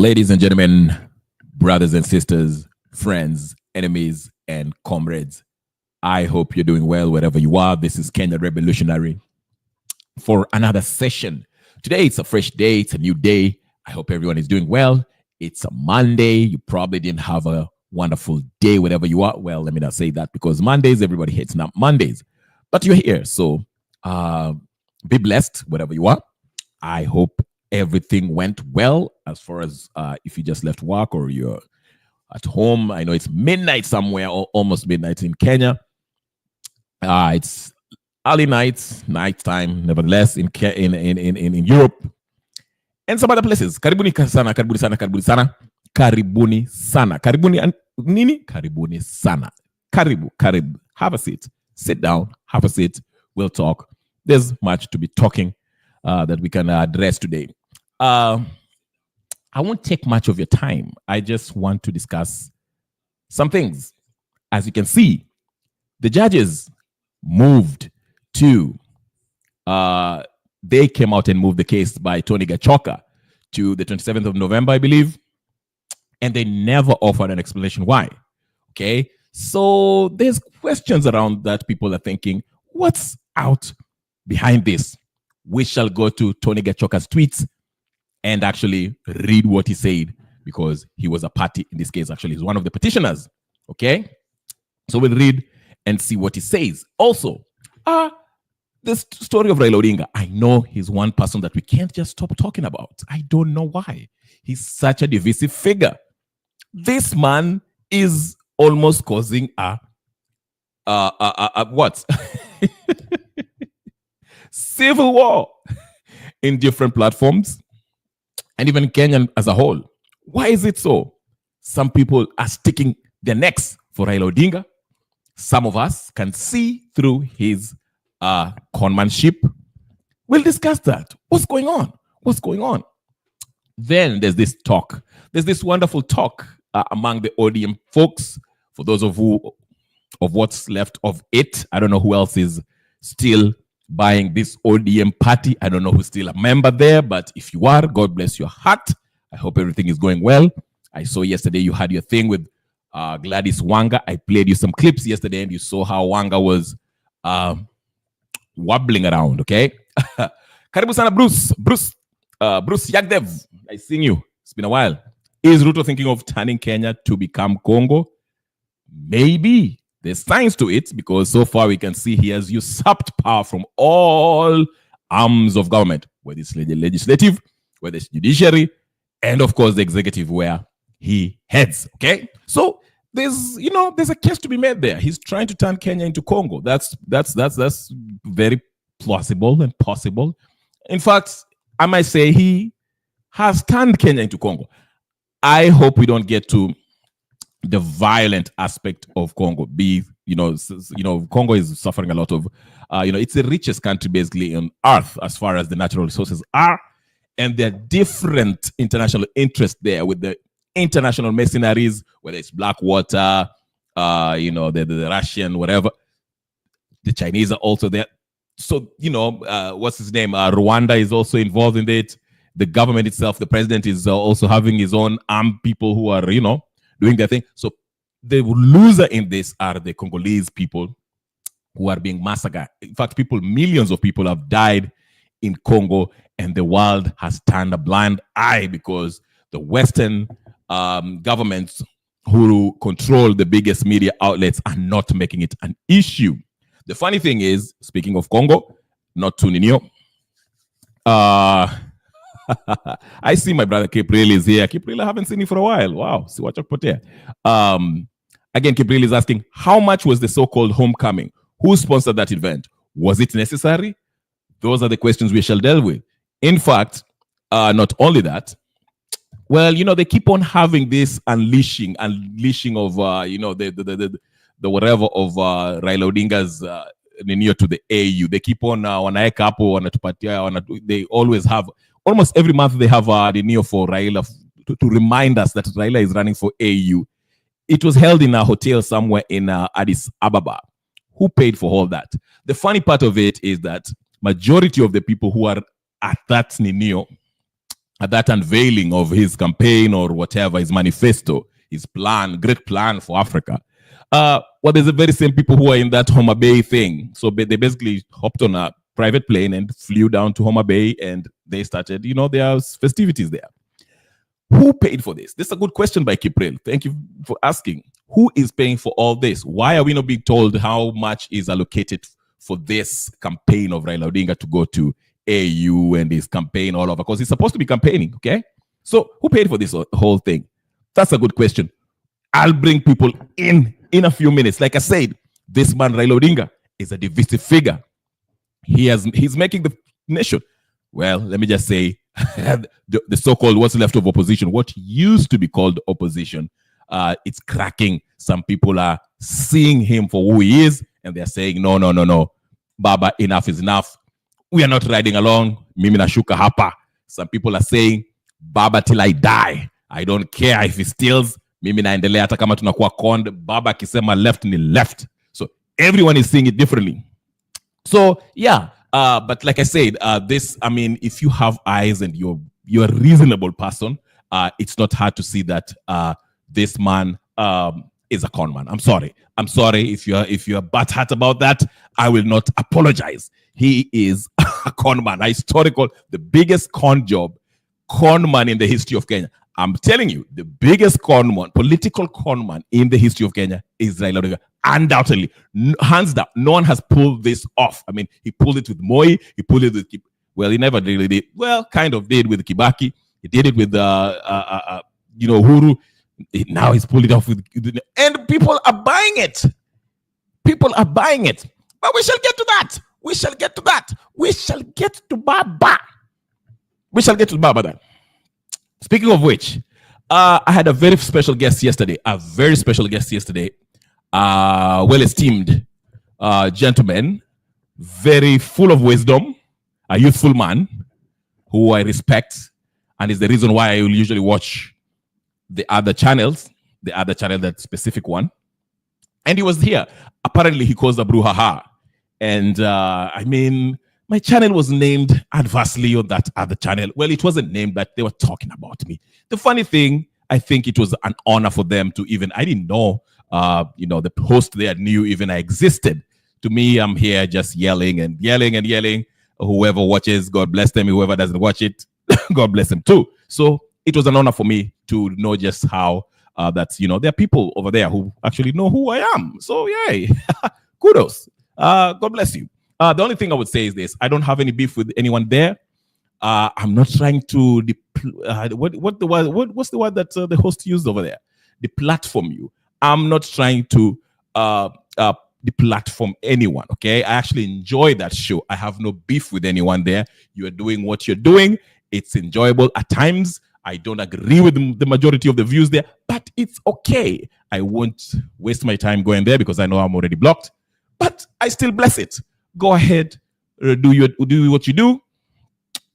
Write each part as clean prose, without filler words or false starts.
Ladies and gentlemen, brothers and sisters, friends, enemies, and comrades, I hope you're doing well wherever you are. This is Kenya Revolutionary for another session. Today, it's a fresh day, it's a new day. I hope everyone is doing well. It's a Monday. You probably didn't have a wonderful day wherever you are. Well, let me not say that because Mondays, everybody hates not Mondays. But you're here, so be blessed wherever you are. I hope everything went well as far as if you just left work or you're at home. I know it's midnight somewhere, or almost midnight in Kenya. It's early night time, nevertheless, in Europe and some other places. Karibuni sana, karibuni sana, karibuni sana, karibuni sana, karibuni nini, karibuni sana, karibu. Have a seat, sit down, have a seat. We'll talk. There's much to be talking that we can address today. I won't take much of your time. I just want to discuss some things. As you can see, the judges moved to, they came out and moved the case by Tony Gachoka to the 27th of November, I believe. And they never offered an explanation why. Okay. So there's questions around that. People are thinking, what's out behind this? We shall go to Tony Gachoka's tweets and actually read what he said, because he was a party in this case. Actually, he's one of the petitioners. Okay. So we'll read and see what he says. Also, the story of Raila Odinga. I know he's one person that we can't just stop talking about. I don't know why. He's such a divisive figure. This man is almost causing what? Civil war in different platforms and even Kenyan as a whole. Why is it so? Some people are sticking their necks for Raila Odinga. Some of us can see through his conmanship. We'll discuss that. What's going on? What's going on? Then there's this talk. There's this wonderful talk among the ODM folks. For those of what's left of it, I don't know who else is still buying this ODM party. I don't know who's still a member there, but if you are, God bless your heart. I hope everything is going well. I saw yesterday you had your thing with Gladys Wanga. I played you some clips yesterday and you saw how Wanga was wobbling around, okay? Karibu sana, Bruce Yagdev. I seen you. It's been a while. Is Ruto thinking of turning Kenya to become Congo? Maybe. There's signs to it, because so far we can see he has usurped power from all arms of government, whether it's legislative, whether it's judiciary, and of course the executive, where he heads. Okay, so there's a case to be made there. He's trying to turn Kenya into Congo. That's very plausible and possible. In fact, I might say he has turned Kenya into Congo. I hope we don't get to the violent aspect of Congo. Congo is suffering a lot of, it's the richest country basically on earth as far as the natural resources are. And there are different international interests there with the international mercenaries, whether it's Blackwater, the Russian, whatever. The Chinese are also there. So, what's his name? Rwanda is also involved in it. The government itself, the president is also having his own armed people who are, doing their thing. So the loser in this are the Congolese people who are being massacred. In fact, millions of people have died in Congo, and the world has turned a blind eye because the Western governments who control the biggest media outlets are not making it an issue. The funny thing is, speaking of Congo, not too Ninio, I see my brother Kipril is here. Kipril, I haven't seen him for a while. Wow. See what Again, Kipril is asking, how much was the so-called homecoming? Who sponsored that event? Was it necessary? Those are the questions we shall deal with. In fact, not only that, well, they keep on having this unleashing of, the whatever of Raila Odinga's near to the AU. They keep on they always have, almost every month they have the Neo for Raila to remind us that Raila is running for AU. It was held in a hotel somewhere in Addis Ababa. Who paid for all that? The funny part of it is that majority of the people who are at that Neo at that unveiling of his campaign or whatever, his manifesto, his plan, great plan for Africa. Well, there's the very same people who are in that Homa Bay thing. So they basically hopped on a private plane and flew down to Homa Bay, and they started, their festivities there. Who paid for this? This is a good question by Kipril. Thank you for asking. Who is paying for all this? Why are we not being told how much is allocated for this campaign of Raila Odinga to go to AU and his campaign all over? Because he's supposed to be campaigning, okay? So who paid for this whole thing? That's a good question. I'll bring people in a few minutes. Like I said, this man Raila Odinga is a divisive figure. He's making the nation. Well, let me just say, the so-called what's left of opposition, what used to be called opposition, it's cracking. Some people are seeing him for who he is, and they're saying, no, Baba, enough is enough. We are not riding along. Mimi nashuka hapa. Some people are saying, Baba till I die. I don't care if he steals. Mimi naendelea hata kama tunakuwa conned. Baba akisema left ni left. So everyone is seeing it differently. So yeah, but like I said, if you have eyes and you're a reasonable person, it's not hard to see that this man is a con man. I'm sorry if you're butthurt about that. I will not apologize. He is a con man, the biggest con man in the history of Kenya. I'm telling you, the biggest con man, political con man in the history of Kenya is Raila Odinga. Undoubtedly, hands down, no one has pulled this off. I mean, he pulled it with Moi, he pulled it with, well, he never really did. Well, kind of did with Kibaki. He did it with Uhuru. Now he's pulled it off with, and people are buying it. People are buying it. But we shall get to that. We shall get to Baba. Then. Speaking of which, I had a very special guest yesterday. Well esteemed gentleman, very full of wisdom, a youthful man who I respect, and is the reason why I will usually watch the other channels, that specific one. And he was here. Apparently, he caused a brouhaha. And my channel was named adversely on that other channel. Well, it wasn't named, but they were talking about me. The funny thing, I think it was an honor for them to even, I didn't know, the host there knew even I existed. To me, I'm here just yelling. Whoever watches, God bless them. Whoever doesn't watch it, God bless them too. So it was an honor for me to know just how there are people over there who actually know who I am. So yay, kudos. God bless you. The only thing I would say is this: I don't have any beef with anyone there. I'm not trying to what's the word that the host used over there? Deplatform you. I'm not trying to deplatform anyone. Okay, I actually enjoy that show. I have no beef with anyone there. You are doing what you're doing. It's enjoyable at times. I don't agree with the majority of the views there, but it's okay. I won't waste my time going there because I know I'm already blocked. But I still bless it. Go ahead, do what you do.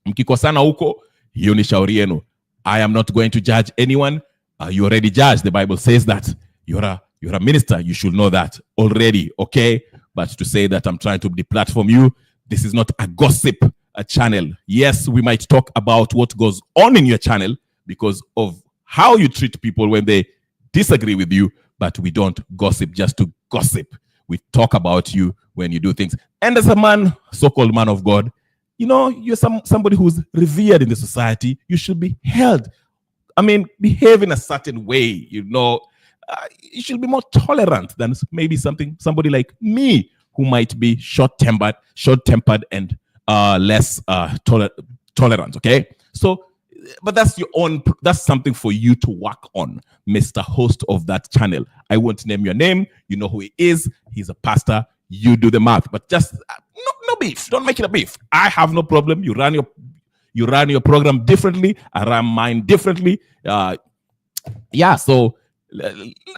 Mkikosana huko, hiyo ni shauri yenu. I am not going to judge anyone. You already judged. The Bible says that. You're a minister. You should know that already, okay? But to say that I'm trying to deplatform you, this is not a gossip channel. Yes, we might talk about what goes on in your channel because of how you treat people when they disagree with you, but we don't gossip just to gossip. We talk about you when you do things. And as a man, so-called man of God, you're somebody who's revered in the society. You should be held. Behave in a certain way, you should be more tolerant than maybe somebody like me who might be short-tempered and less tolerant, okay? So, but that's something for you to work on, Mr. Host of that channel. I won't name your name. You know who he is. He's a pastor. You do the math, but just no beef. Don't make it a beef. I have no problem. You run your program differently. I run mine differently. So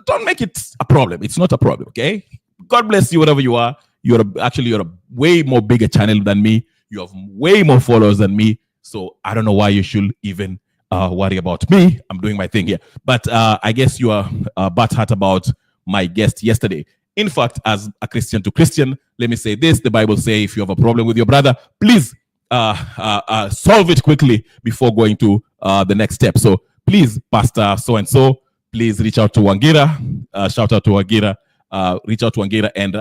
don't make it a problem. It's not a problem, okay? God bless you, whatever you are. You're a way more bigger channel than me. You have way more followers than me. So I don't know why you should even worry about me. I'm doing my thing here. But I guess you are butthurt about my guest yesterday. In fact, as a Christian to Christian, let me say this. The Bible says if you have a problem with your brother, please solve it quickly before going to the next step. So please, Pastor so-and-so, please reach out to Wangira, shout out to Wangira, reach out to Wangira, and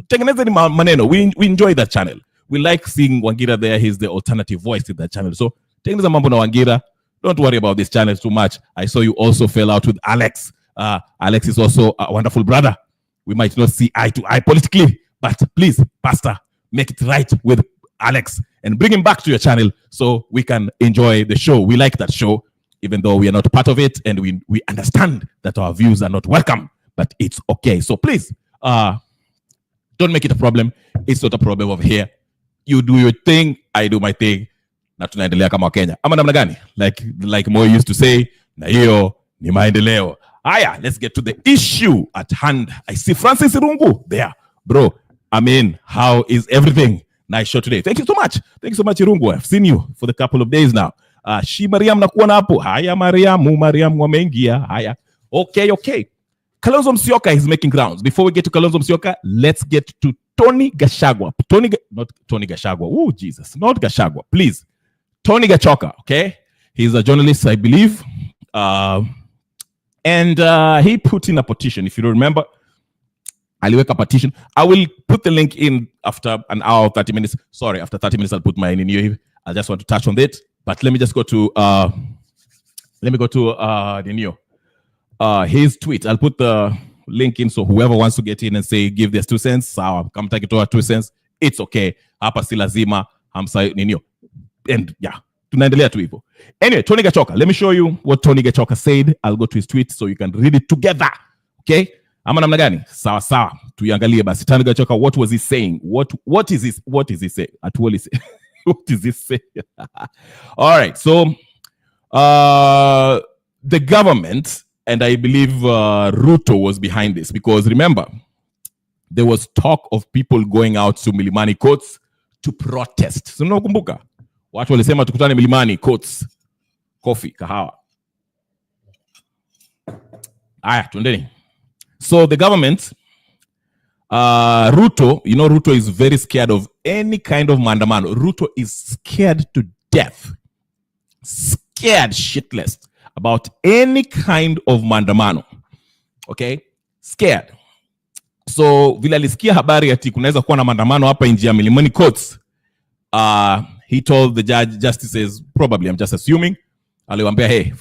tengenezeni maneno. We enjoy that channel. We like seeing Wangira there. He's the alternative voice in that channel. So tengeneza mambo na Wangira. Don't worry about this channel too much. I saw you also fell out with Alex. Alex is also a wonderful brother. We might not see eye to eye politically, but please, Pastor, make it right with Alex and bring him back to your channel so we can enjoy the show. We like that show, even though we are not part of it, and we understand that our views are not welcome, but it's okay. So please, don't make it a problem. It's not a problem over here. You do your thing, I do my thing. Na tunaendelea kama Kenya. Ama namna gani? Like Moi used to say, na hiyo ni maendeleo. Aya, let's get to the issue at hand. I see Francis Irungu there. Bro, I mean, how is everything? Nice show today. Thank you so much. Thank you so much, Irungu. I've seen you for the couple of days now. Shi Mariam nakuona hapo. Haya Mariam wameingia. Haya. Okay. Kalonzo Musyoka is making grounds. Before we get to Kalonzo Musyoka, let's get to Tony Gachagua. Not Tony Gachagua. Oh, Jesus. Not Gachagua. Please. Tony Gachoka, okay? He's a journalist, I believe. And he put in a petition. If you don't remember, aliweka petition. I will put the link in after an hour, 30 minutes. Sorry, after 30 minutes, I'll put mine in here. I just want to touch on it. But let me just go to his tweet. I'll put the link in so whoever wants to get in and say, give their 2 cents. Sawa, kama take it to 2 cents. It's okay. Hapa si lazima. Hamsa ninio. And yeah, tunaendelea tu hivyo. Anyway, Tony Gachoka. Let me show you what Tony Gachoka said. I'll go to his tweet so you can read it together. Okay? Ama namna gani? Sawa. Tuiangalie basi. Tony Gachoka, what was he saying? What is he saying? Atuoli say. What is he saying? All right. So, the government, and I believe Ruto was behind this, because remember, there was talk of people going out to Milimani Courts to protest. So nakumbuka. Watu walisema tukutane Milimani Courts, coffee, kahawa. Aya, tuendeni. So the government, Ruto, you know, Ruto is very scared of any kind of maandamano. Ruto is scared to death, scared shitless about any kind of maandamano. Okay? Scared. So vile alisikia habari ati kunaweza kuwa na maandamano hapa nje ya Milimani Courts, he told the justices, probably, I'm just assuming, aliwaambia, hey,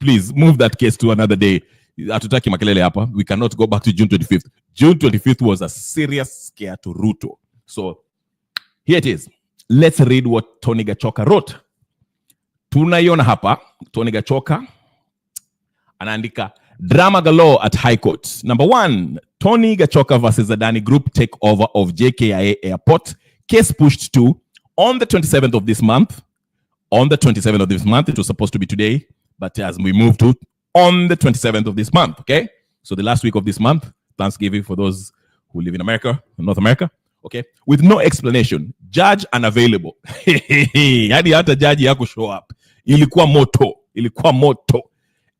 please move that case to another day. Hatutaki makelele hapa. We cannot go back to June 25th. June 25th was a serious scare to Ruto. So here it is. Let's read what Tony Gachoka wrote. Tunaiona hapa, Tony Gachoka anaandika, drama galore at High Court. Number 1, Tony Gachoka versus the Dani Group takeover of JKIA Airport. Case pushed to on the 27th of this month. On the 27th of this month. It was supposed to be today, but as we move to on the 27th of this month, okay? So the last week of this month, Thanksgiving for those who live in America, in North America, okay? With no explanation. Judge unavailable. Hadi hata judge yako show up. Ilikuwa moto.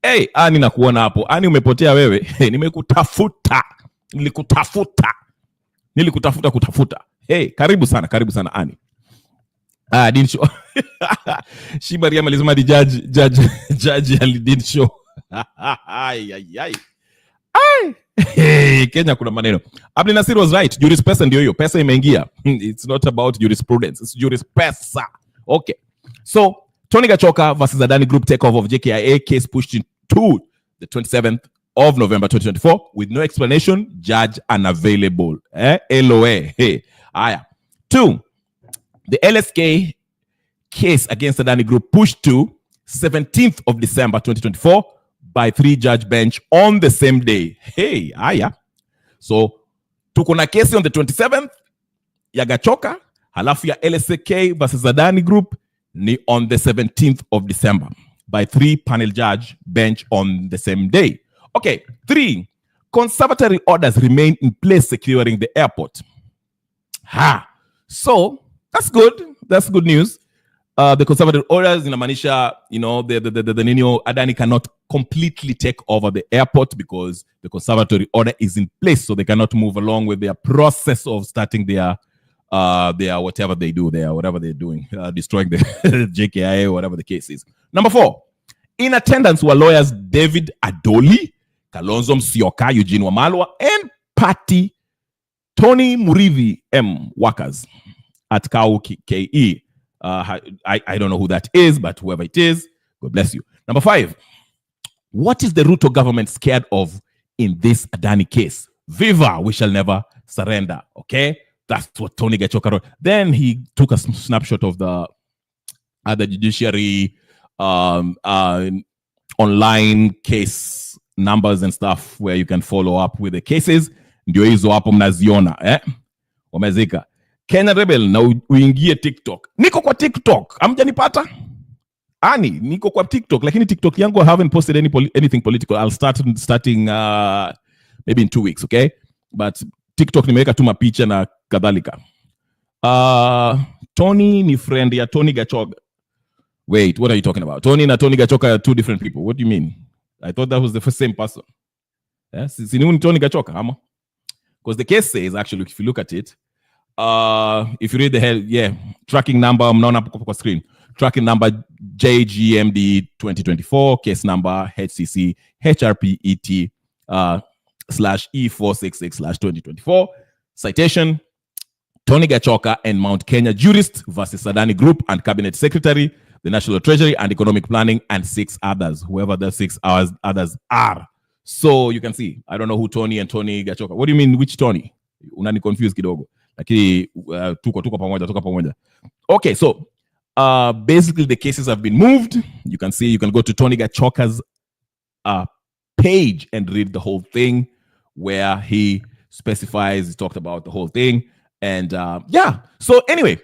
Hey, Ani nakuona hapo. Ani umepotea wewe. Hey, nimekutafuta. Nilikutafuta. Hey, karibu sana Ani. Didn't show. Shi Mariam alisema di judge didn't show. Ay. Hey, Kenya kuna maneno. Abdi Nasir was right. Jurispesa ndio hiyo. Pesa imeingia. It's not about jurisprudence. It's jurispesa. Okay. So, Tony Gachoka versus Adani Group takeover of JKIA case pushed into the 27th of November 2024 with no explanation. Judge unavailable. LOA. Hey. Aya. 2. The LSK case against the Dani Group pushed to 17th of December 2024 by 3-judge bench on the same day. Hey, aya. So, tuko na kesi on the 27th ya Gachoka, halafu ya LSK versus the Dani Group ni on the 17th of December by 3-panel judge bench on the same day. Okay, 3. Conservatory orders remain in place securing the airport. So, that's good. That's good news. The conservative orders in Amanisha, you know, the Nino Adani cannot completely take over the airport because the conservatory order is in place, so they cannot move along with their process of starting their they are whatever they do there, whatever they're doing, destroying the JKIA, whatever the case is. Number 4, in attendance were lawyers David Adoli, Kalonzo Musyoka, Eugene Wamalwa, and Patty Tony Murithi M. workers at KAU KE. I don't know who that is, but whoever it is, God bless you. Number 5, what is the Ruto government scared of in this Dani case? Viva, we shall never surrender. Okay, that's what Tony Gachoka wrote. Then he took a snapshot of the other judiciary online case numbers and stuff where you can follow up with the cases. Ndio hizo hapo mnaziona Wamezika. Kenya Rebel na uingie TikTok. Niko kwa TikTok. Hamjanipata? Ani, niko kwa TikTok, lakini TikTok yangu I haven't posted anything political. I'll starting maybe in 2 weeks, okay? But TikTok nimeweka tu mapicha na kadhalika. Tony ni friend ya Tony Gachoka. Wait, what are you talking about? Tony na Tony Gachoka are 2 different people. What do you mean? I thought that was the same person. Yes, ni Tony Gachoka, ama? Because the case says, actually, if you look at it, if you read the head, tracking number, mnaona hapo kwa screen. Tracking number JGMD 2024, case number HCC HRPET /E466/2024. Citation: Tony Gachoka and Mount Kenya jurist versus Dani Group and Cabinet Secretary, the National Treasury and Economic Planning, and 6 others, whoever the 6 others are. So you can see, I don't know who Tony and Tony Gachoka. What do you mean, which Tony? Unani confused kidogo. Lakini tuko pamoja. Okay, so basically the cases have been moved. You can see, you can go to Tony Gachoka's page and read the whole thing where he specifies, he talked about the whole thing. And so anyway,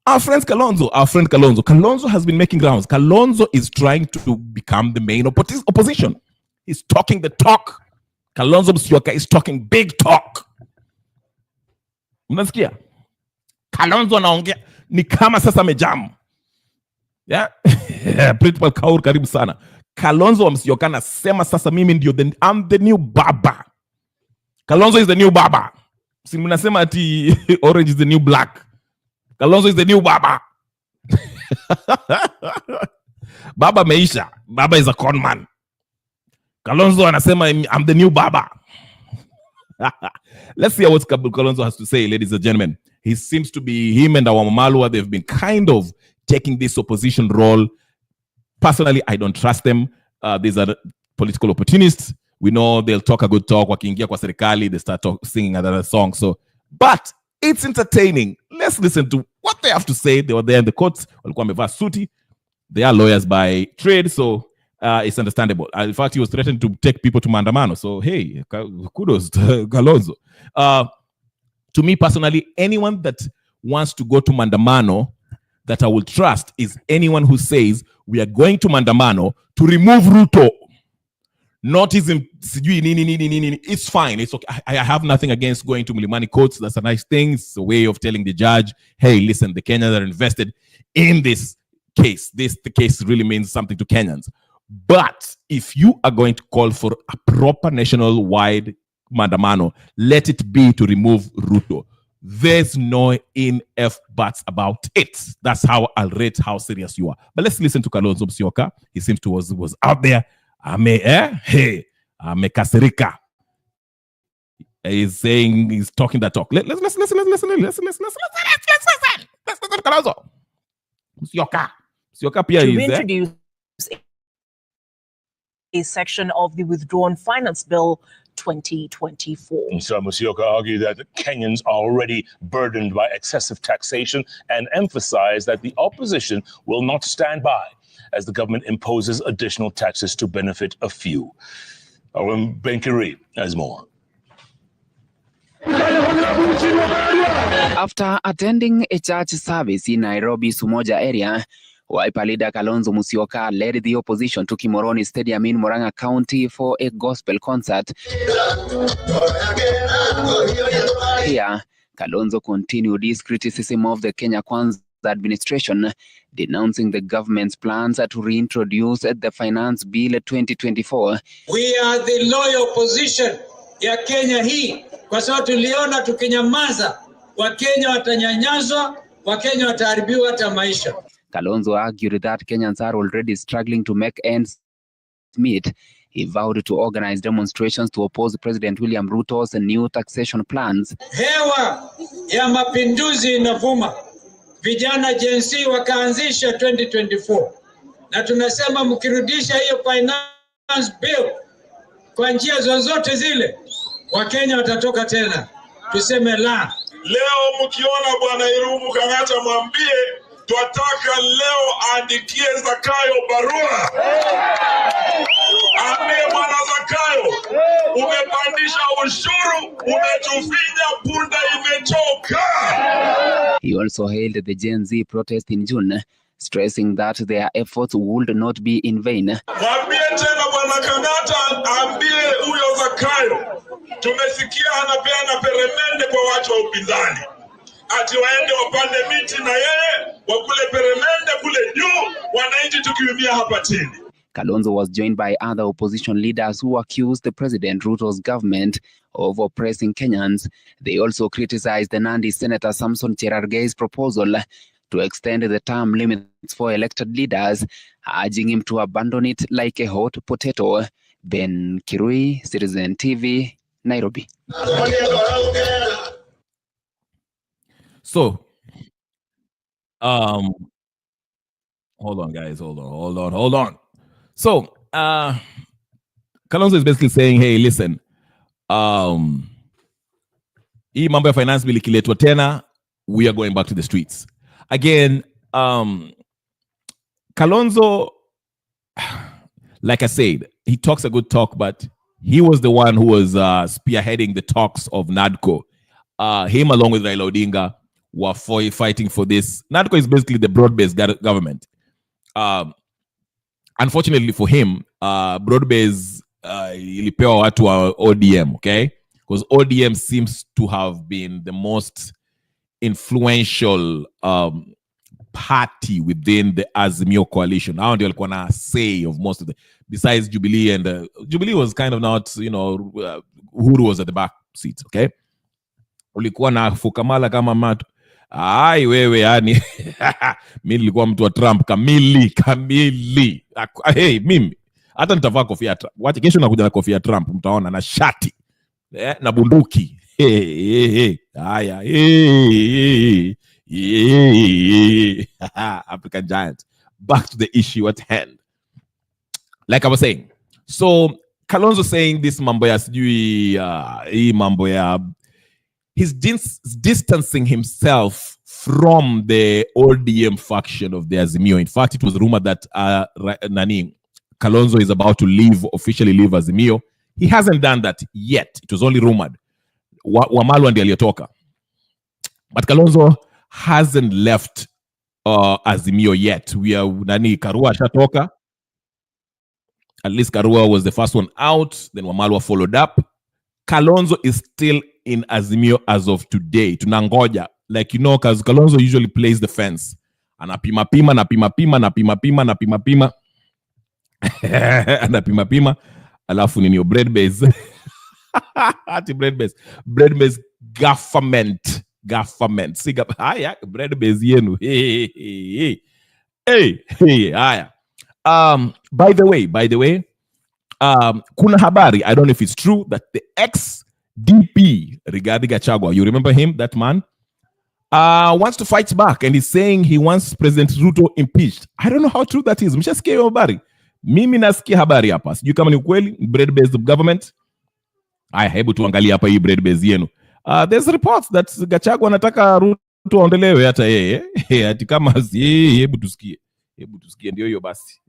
our friend Kalonzo has been making rounds. Kalonzo is trying to become the main opposition. He's talking the talk. Kalonzo Musyoka is talking big talk. Unasikia? Kalonzo anaongea ni kama sasa mejam. Yeah? Principal Kaur, karibu sana. Kalonzo Musyoka anasema sasa mimi ndio I'm the new baba. Kalonzo is the new baba. Si mnasema ati orange is the new black. Kalonzo is the new baba. Baba meisha. Baba is a con man. Kalonzo anasema I'm the new baba. Let's see what Kalonzo has to say, ladies and gentlemen. He seems to be, him and Wamalwa, they've been kind of taking this opposition role. Personally, I don't trust them. These are political opportunists. We know they'll talk a good talk. Wakiingia kwa serikali, they start singing another song. So, but it's entertaining. Let's listen to what they have to say. They were there in the courts. Walikuwa wamevaa suti. They are lawyers by trade, so it's understandable. In fact, he was threatened to take people to maandamano. So, hey, kudos to Kalonzo. To me personally, anyone that wants to go to maandamano that I will trust is anyone who says we are going to maandamano to remove Ruto. Not his, it's fine. It's okay. I have nothing against going to Milimani courts. That's a nice thing. It's a way of telling the judge, hey, listen, the Kenyans are invested in this case. The case really means something to Kenyans. But if you are going to call for a proper national-wide maandamano, let it be to remove Ruto. There's no in-F buts about it. That's how I'll rate how serious you are. But let's listen to Kalonzo Musyoka. He seems to was out there. Kasirika. He's saying, he's talking that talk. Let's listen. Let's listen to Kalonzo Musyoka. Musyoka pia is there. Introduce a section of the Withdrawn Finance Bill 2024. Mr. Musyoka argued that Kenyans are already burdened by excessive taxation and emphasized that the opposition will not stand by as the government imposes additional taxes to benefit a few. Owen Benkiri has more. After attending a church service in Nairobi's Umoja area, Wiper leader Kalonzo Musyoka led the opposition to Kimoroni Stadium in Murang'a County for a gospel concert. Here, Kalonzo continued his criticism of the Kenya Kwanza administration, denouncing the government's plans to reintroduce the Finance Bill 2024. We are the loyal opposition ya Kenya hii kwa sababu tuliona tukinyamaza Wakenya watanyanyaswa, Wakenya wataharibiwa hata maisha. Kalonzo argued that Kenyans are already struggling to make ends meet. He vowed to organize demonstrations to oppose President William Ruto's new taxation plans. Hewa ya mapinduzi inavuma. Vijana Gen Z wakaanzisha 2024. Na tunasema mkirudisha hiyo finance bill kwa njia zozote zile, Wakenya watatoka tena. Tuseme la. Leo mkiona Bwana Irungu Kang'ata mwambie twataka leo aandikie Zakayo barua. Ambie Bwana Zakayo, umepandisha ushuru, umetufinya, punda imechoka. He also hailed the Gen Z protest in June, stressing that their efforts would not be in vain. Mwambie tena Bwana Kang'ata, ambie huyo Zakayo, tumesikia anapeana peremende kwa watu wa upinzani. Ati waende wapande miti na yeye, wakule peremende kule juu, wananchi tukiumia hapa chini. Kalonzo was joined by other opposition leaders who accused the President Ruto's government of oppressing Kenyans. They also criticized the Nandi Senator Samson Cherargei's proposal to extend the term limits for elected leaders, urging him to abandon it like a hot potato. Ben Kirui, Citizen TV, Nairobi. So, hold on, guys. Hold on. So, Kalonzo is basically saying, hey, listen, hii mambo ya finance bill ikiletwa tena, we are going back to the streets. Again, Kalonzo, like I said, he talks a good talk, but he was the one who was spearheading the talks of NADCO. Him along with Raila Odinga were fighting for this. NADCO is basically the broad-based government. Unfortunately for him, broad-based ilipewa watu wa ODM, okay? Because ODM seems to have been the most influential party within the Azimio coalition. Hao ndio walikuwa na say of most of the, besides Jubilee, and Jubilee was kind of not, Uhuru was at the back seats, okay? Ulikuwa na Fukamala kama matu. Ai wewe yani mimi nilikuwa mtu wa Trump kamili. Hey, mimi hata nitavaa kofia ya Trump. Wacha kesho nakuja na kofia ya Trump, mtaona, na shati na bunduki. Haya. African giant. Back to the issue at hand. Like I was saying, so Kalonzo saying this mambo ya sijui hii mambo ya, he's distancing himself from the ODM faction of the Azimio. In fact, it was rumored that Kalonzo is about to officially leave Azimio. He hasn't done that yet. It was only rumored. Wamalwa ndiye aliyetoka. But Kalonzo hasn't left Azimio yet. Karua ashatoka. At least Karua was the first one out. Then Wamalwa followed up. Kalonzo is still in Azimio as of today. Tunangoja. Like, because Kalonzo usually plays the fence. Anapima. Anapima. Alafu nini bread base. Ati bread base government. Siga haya bread base yenu. Hey. Haya. By the way, kuna habari, I don't know if it's true, that the ex-DP Rigathi Gachagua, you remember him, that man, wants to fight back, and he's saying he wants President Ruto impeached. I don't know how true that is. Mshasikia hiyo habari? Mimi nasikia habari hapa. Sijui kama ni ukweli, bread-based government. Hebu tuangalie hapa hii bread-based yenu. There's reports that Gachagua anataka Ruto aondelewe hata yeye. Ati kama hebu tusikie ndio hiyo basi.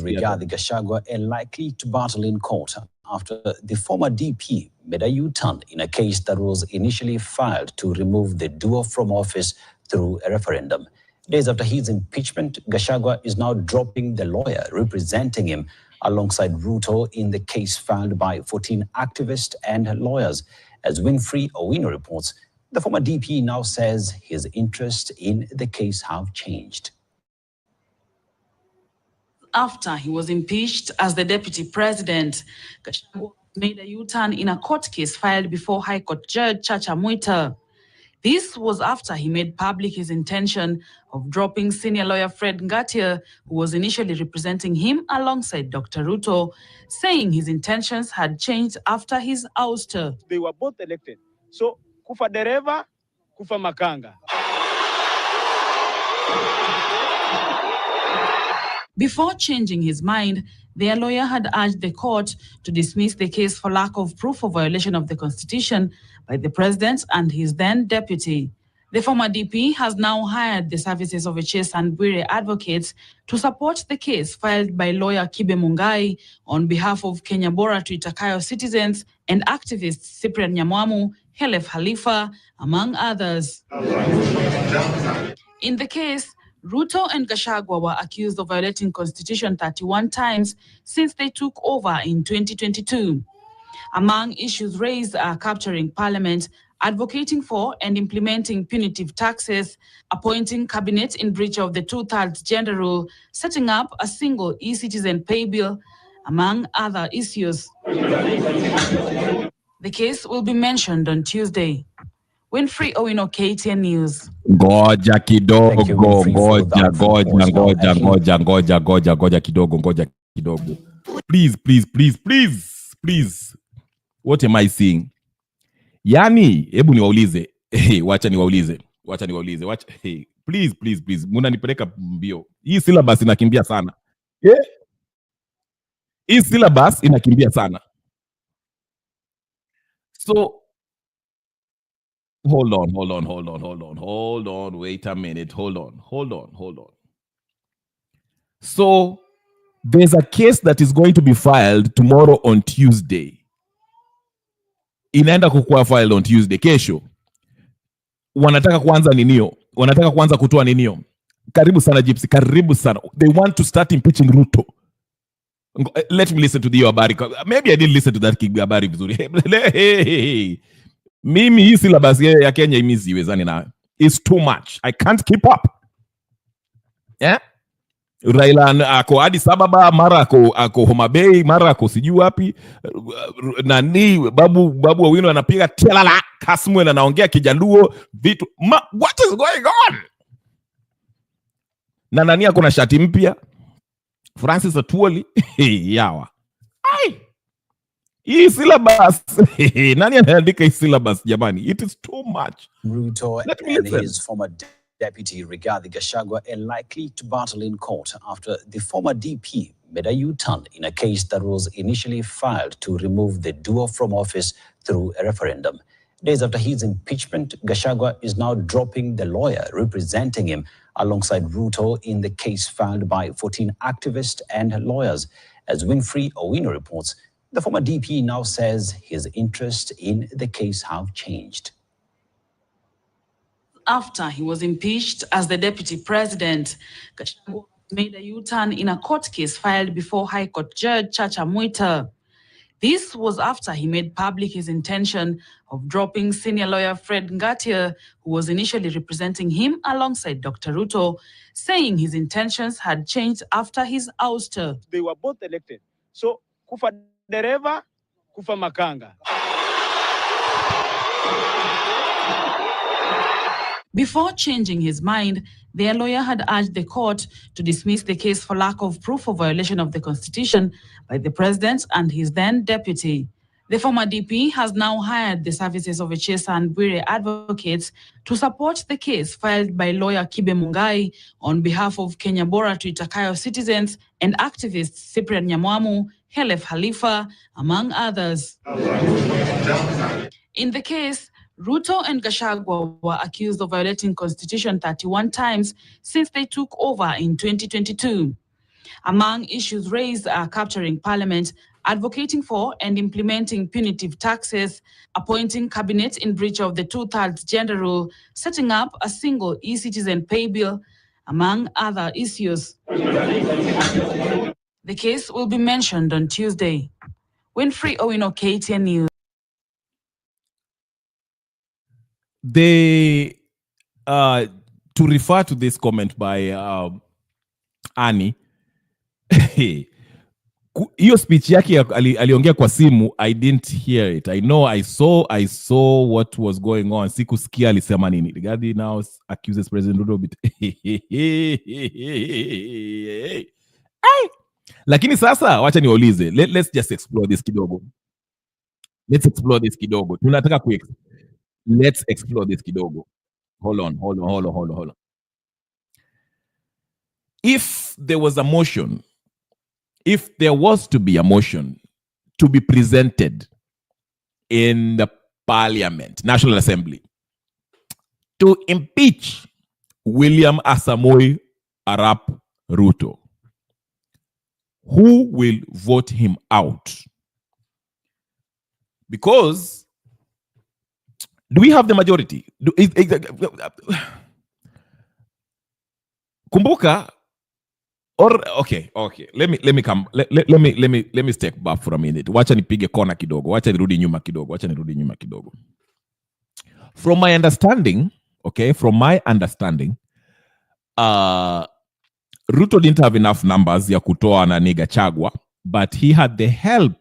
Rigathi Gachagua are likely to battle in court after the former DP made a U-turn in a case that was initially filed to remove the duo from office through a referendum. Days after his impeachment, Gachagua is now dropping the lawyer representing him alongside Ruto in the case filed by 14 activists and lawyers. As Winfrey Owino reports, the former DP now says his interest in the case have changed. After he was impeached as the deputy president, Gachagua made a U-turn in a court case filed before High Court Judge Chacha Mwita. This was after he made public his intention of dropping senior lawyer Fred Ngatia, who was initially representing him alongside Dr. Ruto, saying his intentions had changed after his ouster. They were both elected. So, kufa dereva, kufa makanga. Before changing his mind, their lawyer had urged the court to dismiss the case for lack of proof of violation of the Constitution by the president and his then deputy. The former DP has now hired the services of Incase and Bwire advocates to support the case filed by lawyer Kibe Mungai on behalf of Kenya Bora to Itakayo citizens and activists Cyprian Nyamwamu, Helef Khalifa, among others. In the case, Ruto and Gachagua were accused of violating Constitution 31 times since they took over in 2022. Among issues raised are capturing parliament, advocating for and implementing punitive taxes, appointing cabinet in breach of the 2/3 gender rule, setting up a single e-citizen pay bill, among other issues. The case will be mentioned on Tuesday. Winfrey Owino, KTN News. Ngoja kidogo, Thank you, Winfrey, for that report. ngoja kidogo. Please. What am I seeing? Yani, hebu niwaulize. Wacha niwaulize. Please. Munanipeleka mbio. Hii syllabus inakimbia sana. Hii syllabus inakimbia sana. So, hold on. Wait a minute. Hold on. So, there's a case that is going to be filed tomorrow on Tuesday. Inaenda kukuwa filed on Tuesday. Kesho. Wanataka kuanza kutoa ninio. Karibu sana Gypsy. Karibu sana. They want to start impeaching Ruto. Let me listen to the habari. Maybe I didn't listen to that habari vizuri. Mimi hii syllabus ya Kenya imiziwezani nayo. It's too much. I can't keep up. Yeah? Raila ako Addis Ababa, mara ako Homa Bay, mara ako sijui wapi. Nani babu Owino anapiga telala, Kasmwe anaongea Kijaluo, vitu. What is going on? Na nani ako na shati mpya? Francis Atuoli. Yawa. Ai. Hii syllabus. Nani anaandika hii syllabus jamani? It is too much. Ruto and his former deputy Rigathi Gachagua are likely to battle in court after the former DP made a U-turn in a case that was initially filed to remove the duo from office through a referendum. Days after his impeachment, Gachagua is now dropping the lawyer representing him alongside Ruto in the case filed by 14 activists and lawyers. As Winfrey Owino reports, the former DP now says his interest in the case have changed. After he was impeached as the deputy president, Gachagua made a U-turn in a court case filed before High Court Judge Chacha Mwita. This was after he made public his intention of dropping senior lawyer Fred Ngatia, who was initially representing him alongside Dr. Ruto, saying his intentions had changed after his ouster. They were both elected. So, kufa dereva, kufa makanga. Before changing his mind, their lawyer had urged the court to dismiss the case for lack of proof of violation of the Constitution by the president and his then deputy. The former DP has now hired the services of Incase and Bwire advocates to support the case filed by lawyer Kibe Mungai on behalf of Kenya Bora to Itakayo citizens and activists Cyprian Nyamwamu, Helef Khalifa, among others. In the case, Ruto and Gachagua were accused of violating Constitution 31 times since they took over in 2022. Among issues raised are capturing parliament, advocating for and implementing punitive taxes, appointing cabinet in breach of the 2/3 gender rule, setting up a single e-citizen pay bill, among other issues. The case will be mentioned on Tuesday. Winfrey Owino, KTN News. They, to refer to this comment by Annie, hiyo speech yake aliongea kwa simu, I didn't hear it. I saw what was going on. Sikusikia alisema nini. Rigathi now accuses President Ruto bit. Lakini sasa wacha niwaulize. Let's just explore this kidogo. Let's explore this kidogo. Tunataka let's explore this kidogo. Hold on. If there was to be a motion to be presented in the Parliament, National Assembly, to impeach William Samoei Arap Ruto, who will vote him out? Because do we have the majority? Kumbuka, or okay. Let me step back for a minute. Wacha nipige kona kidogo. Wacha nirudi nyuma kidogo. From my understanding, Ruto didn't have enough numbers ya kutoa na Gachoka, but he had the help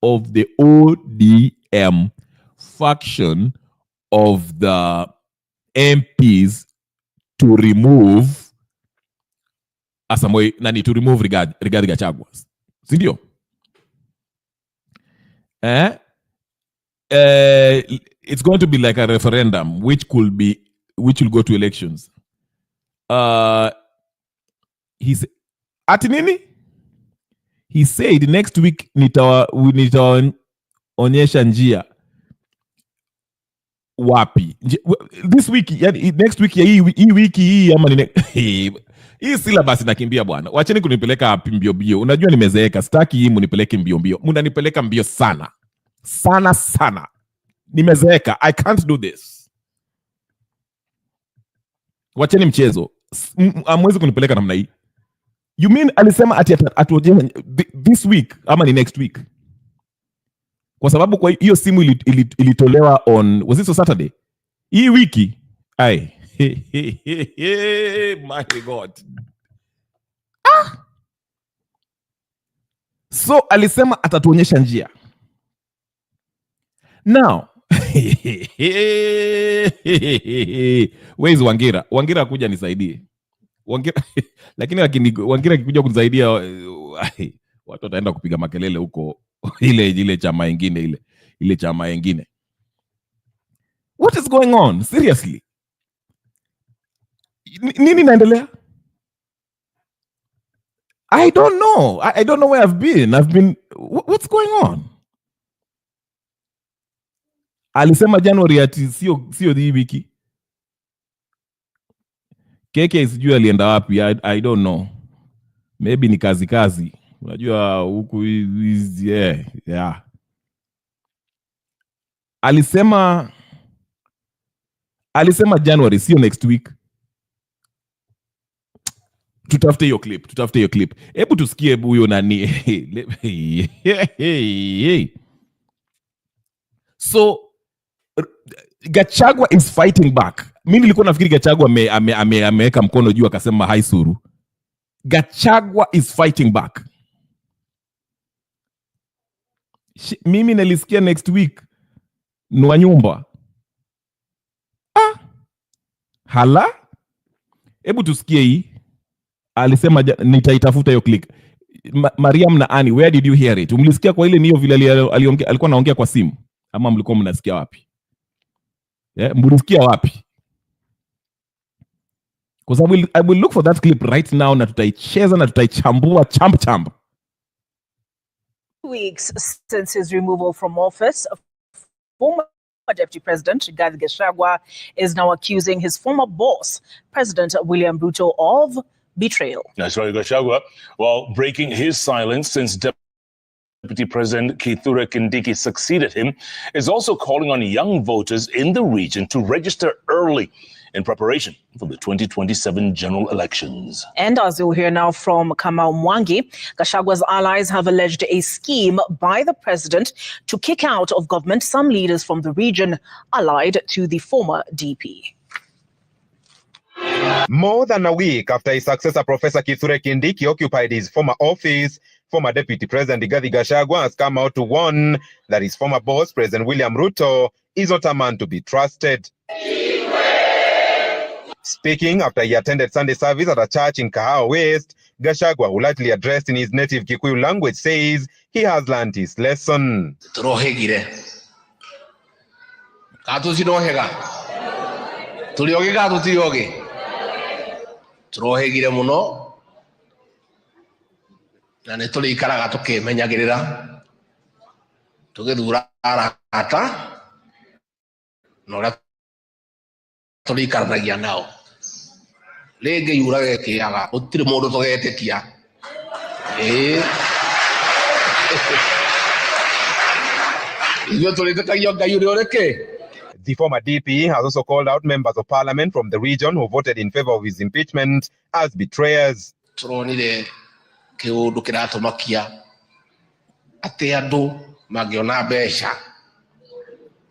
of the ODM faction of the MPs to remove to remove Rigathi Gachagua. Sindio? It's going to be like a referendum which will go to elections. He said next week nitaonyesha njia wapi. This week, next week, hii wiki ama hii syllabus inakimbia bwana. Wacheni kunipeleka mbio mbio. Unajua nimezeeka, sitaki hii munipeleke mbio mbio. Munanipeleka mbio sana. Sana. Nimezeeka. I can't do this. Wacheni mchezo. Amwezi kunipeleka namna hii. You mean alisema atuoje this week ama ni next week? Kwa sababu kwa hiyo simu ilitolewa on, was it Saturday? Hii wiki. My God. So alisema atatuonyesha njia. Now, where is Wangira? Wangira kuja nisaidie. Lakini Wangira akikuja kunisaidia watu wataenda kupiga makelele huko ile chama ingine ile chama ingine. What is going on? Seriously? Nini naendelea? I don't know. I don't know where I've been. What's going on? Alisema January ati sio hii wiki. Keke sijui alienda wapi. I don't know. Maybe ni kazi. Unajua huku yeah. Alisema January sio next week. Tutafute hiyo clip. Hebu tusikie huyo nani. So Gachagua is fighting back. Mimi nilikuwa nafikiri Gachagua ameweka mkono juu akasema haisuru. Gachagua is fighting back. Mimi nilisikia next week nwa nyumba. Hala? Hebu tusikie hii. Alisema nitaitafuta hiyo click. Mariam na Ani, where did you hear it? Umlisikia kwa ile niyo vile alikuwa anaongea kwa simu ama mlikuwa mnasikia wapi? Mlisikia wapi? Because I will look for that clip right now na tutaicheza na tutaichambua champ. Weeks since his removal from office, former Deputy President Rigathi Gachagua is now accusing his former boss, President William Ruto, of betrayal. That's right, Gachagua, while breaking his silence since Deputy President Kithure Kindiki succeeded him, is also calling on young voters in the region to register early in preparation for the 2027 general elections. And as you'll hear now from Kamau Mwangi, Gachagua's allies have alleged a scheme by the president to kick out of government some leaders from the region allied to the former DP. More than a week after his successor, Professor Kithure Kindiki, occupied his former office, Former Deputy President Gachagua has come out to warn that his former boss, President William Ruto, is not a man to be trusted. Speaking after he attended Sunday service at a church in Kahawa West, Gachagua, who likely addressed in his native Kikuyu language, says he has learned his lesson. Na netuli ikaraga tukimenyagirira tugithura arata no tuli ikaranagia nao rege yurage kiaga utire mundu tugetetia iyo tuli tetagia ngai uri oreke. The former DP has also called out members of parliament from the region who voted in favor of his impeachment as betrayers. Turonire kiundu kiratumakia ati andu magiona mbeca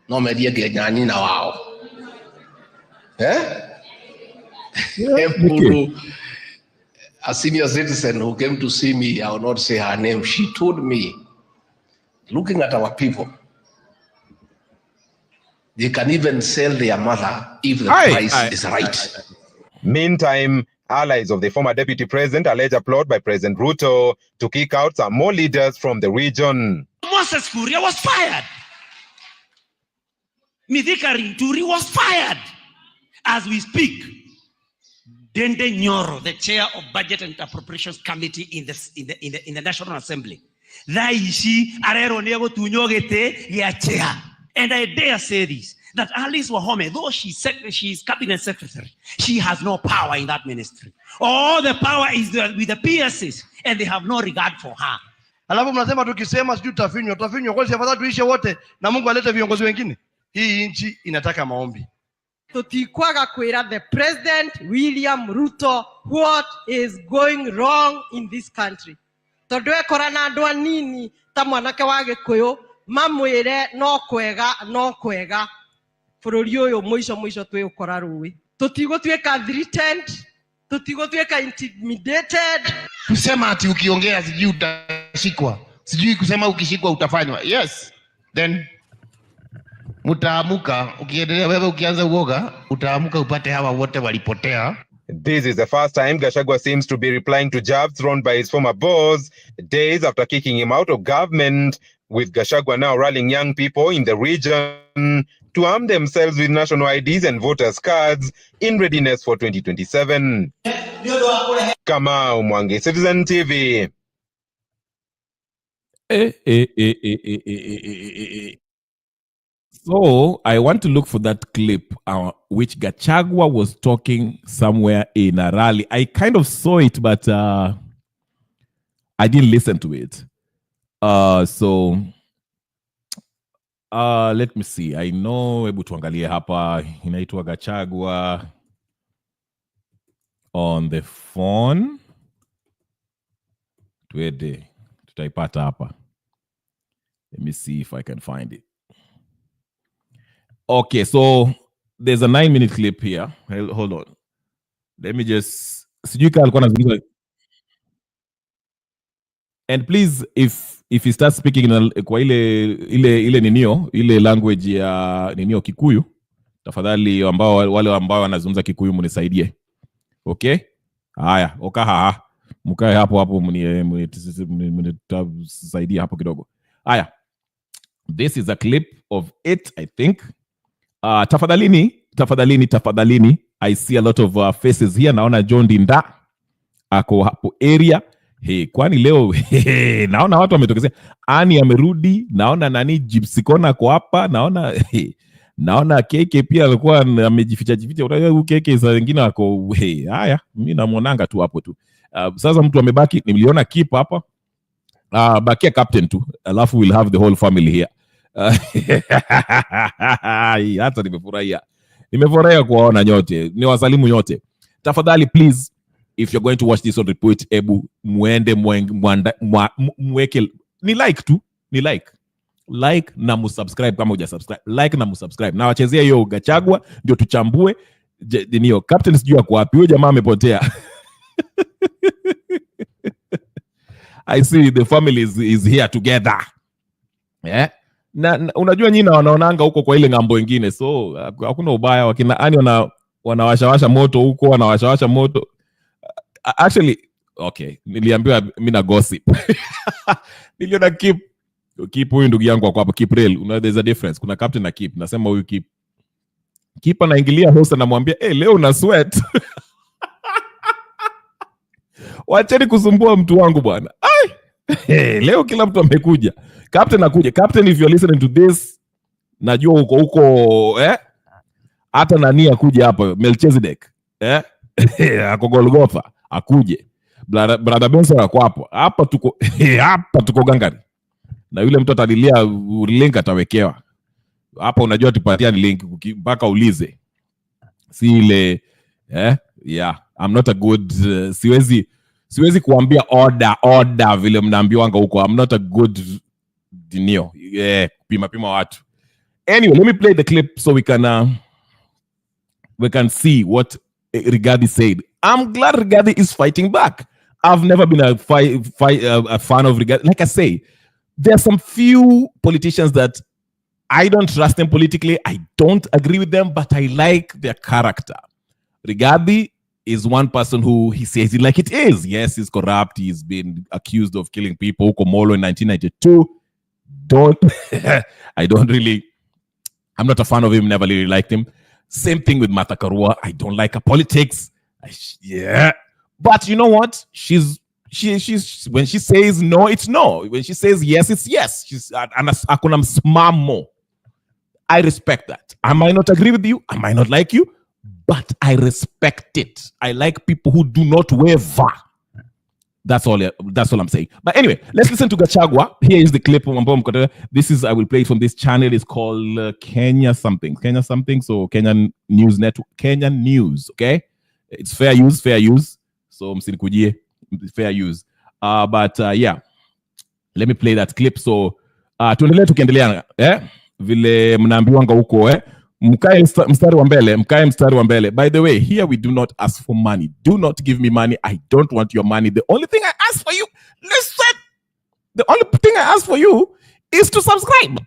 no mendie nginya nyina wao a senior citizen who came to see me, I will not say her name, she told me, looking at our people, they can even sell their mother if the price is right. Meantime, allies of the former deputy president allege a plot by President Ruto to kick out some more leaders from the region. Moses Kuria was fired. Mithika Rinturi was fired. As we speak, Dende Nyoro, the chair of Budget and Appropriations Committee in the National Assembly, Daishi Arero Nego Tunyogete ya chair. And I dare say this, that Alice Wahome, though she's cabinet secretary, she has no power in that ministry. All the power is with the PSs, and they have no regard for her. Alafu mnasema tukisema sijui tutafinywa kwa sababu tuishe wote na Mungu alete viongozi wengine. Hii nchi inataka maombi. Tutikwaga kwira the President William Ruto what is going wrong in this country. Tondu ekorana andu anini ta mwanake wa Gikuyu mamwire no kwega bururi uyu mwisho twi ukora ruwi tutigutweka threatened tutigutweka intimidated kusema ati ukiongea sijui utashikwa sijui kusema ukishikwa utafanywa. Yes, then mutaamuka ukiendelea wewe ukianza uoga utaamuka upate hawa wote walipotea. This is the first time Gachagua seems to be replying to jabs thrown by his former boss days after kicking him out of government, with Gachagua now rallying young people in the region to arm themselves with national IDs and voters' cards in readiness for 2027. Kamau Mwangi, Citizen TV. So I want to look for that clip which Gachagua was talking somewhere in a rally. I kind of saw it, but I didn't listen to it. So let me see. I know hebu tuangalie hapa inaitwa Gachagua on the phone. Twende tutaipata hapa. Let me see if I can find it. Okay, so there's a 9-minute clip here. Hold on. Let me just and please, if he starts speaking kwa ile ninio language ya ninio Kikuyu, tafadhali wale ambao wanazungumza Kikuyu mnisaidie. Okay? Haya, okaha. Mkae hapo mnisaidie hapo kidogo. Haya. This is a clip of it, I think. Tafadhalini. I see a lot of faces here. Naona John Dinda ako hapo area. Kwani leo naona watu wametokezea. Ani amerudi, naona nani Gypsy Kona ako hapa, naona KK pia alikuwa amejificha. Unajua KK saa nyingine ako haya, mimi namuonanga tu hapo tu. Sasa mtu amebaki, niliona keep hapa. Bakia captain tu. Alafu we'll have the whole family here. Hata nimefurahia kuwaona nyote, ni wasalimu nyote. Tafadhali please, if you're going to watch this on repeat, ebu muende mweke ni like tu, ni like na musubscribe kama hujasubscribe, like na musubscribe. Na wachezea hiyo Gachagua ndio tuchambue ndio captain sijui ako wapi, huyo jamaa amepotea. I see the family is here together. Yeah. Na unajua nyinyi wanaonanga huko kwa ile ngambo nyingine, so hakuna ubaya. Wakina ani wanawashawasha moto huko, wanawashawasha moto. Actually, okay, niliambiwa mimi na gossip. Niliona keep huyu ndugu yangu kwa hapo, keep real. You know, there's a difference. Kuna captain na keep. Nasema huyu keep anaingilia host anamwambia, leo una sweat. Wacheni kusumbua mtu wangu bwana. Leo kila mtu amekuja. Captain akuja. Captain, if you're listening to this, najua huko hata nani akuja hapa, Melchizedek. Ako Golgotha, akuje. Brother Benson ako hapo. Hapa tuko gangari. Na yule mtu atalilia link atawekewa. Hapa unajua tupatia link mpaka ulize. Si ile yeah, I'm not a good siwezi kuambia order vile mnaambiwanga huko. I'm not a good dinio. Pima watu. Anyway, let me play the clip so we can see what Rigathi said. I'm glad Rigathi is fighting back. I've never been a fan of Rigathi. Like I say, there are some few politicians that I don't trust them politically. I don't agree with them, but I like their character. Rigathi is one person who he says it like it is. Yes, he's corrupt. He's been accused of killing people. Komolo in 1992. I'm not a fan of him. Never really liked him. Same thing with Martha Karua. I don't like her politics. But you know what? She's when she says no, it's no. When she says yes, it's yes. She's akuna msimamo. I respect that. I might not agree with you. I might not like you, but I respect it. I like people who do not waver. That's all I'm saying. But anyway, let's listen to Gachagua. Here is the clip. This is, I will play it from this channel. It's called Kenya something. So Kenyan News Network. Kenyan News, okay? It's fair use. So msinikujie, fair use. But yeah, let me play that clip. So tuendelee tukiendelea, vile mnaambiwanga huko, mkae mstari wa mbele. By the way, here we do not ask for money. Do not give me money. I don't want your money. The only thing I ask for you, listen. The only thing I ask for you is to subscribe.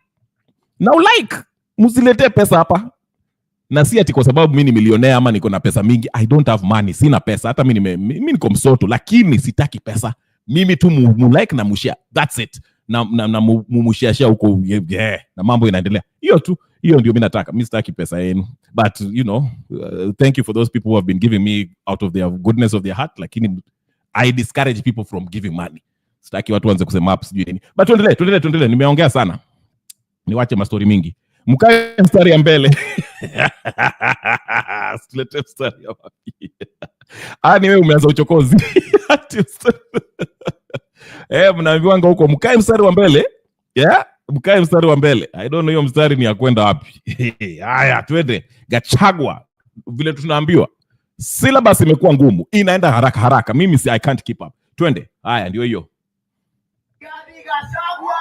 Now like, musilete pesa hapa. Na si ati kwa sababu mimi ni millionaire ama niko na pesa mingi. I don't have money. Sina pesa. Hata mimi niko msoto, lakini sitaki pesa. Mimi tu like na mushare. That's it. Na mumushare huko, na mambo inaendelea. Hiyo ndio mimi nataka. Mimi sitaki pesa yenu. But you know, thank you for those people who have been giving me out of their goodness of their heart. Lakini I discourage people from giving money. Sitaki watu waanze kusema ups sijui nini. But tuendelee. Nimeongea sana. Niwache mastori mingi. Mkae mstari ya mbele. Silete mstari ya wapi. Ni wewe umeanza uchokozi. Mnaambiwanga huko mkae mstari wa mbele. Mkae mstari wa mbele. I don't know hiyo mstari ni ya kwenda wapi. Haya, twende. Gachagua vile tunaambiwa. Syllabus imekuwa ngumu. Inaenda haraka. Mimi I can't keep up. Twende. Haya, ndio hiyo. Gachagua.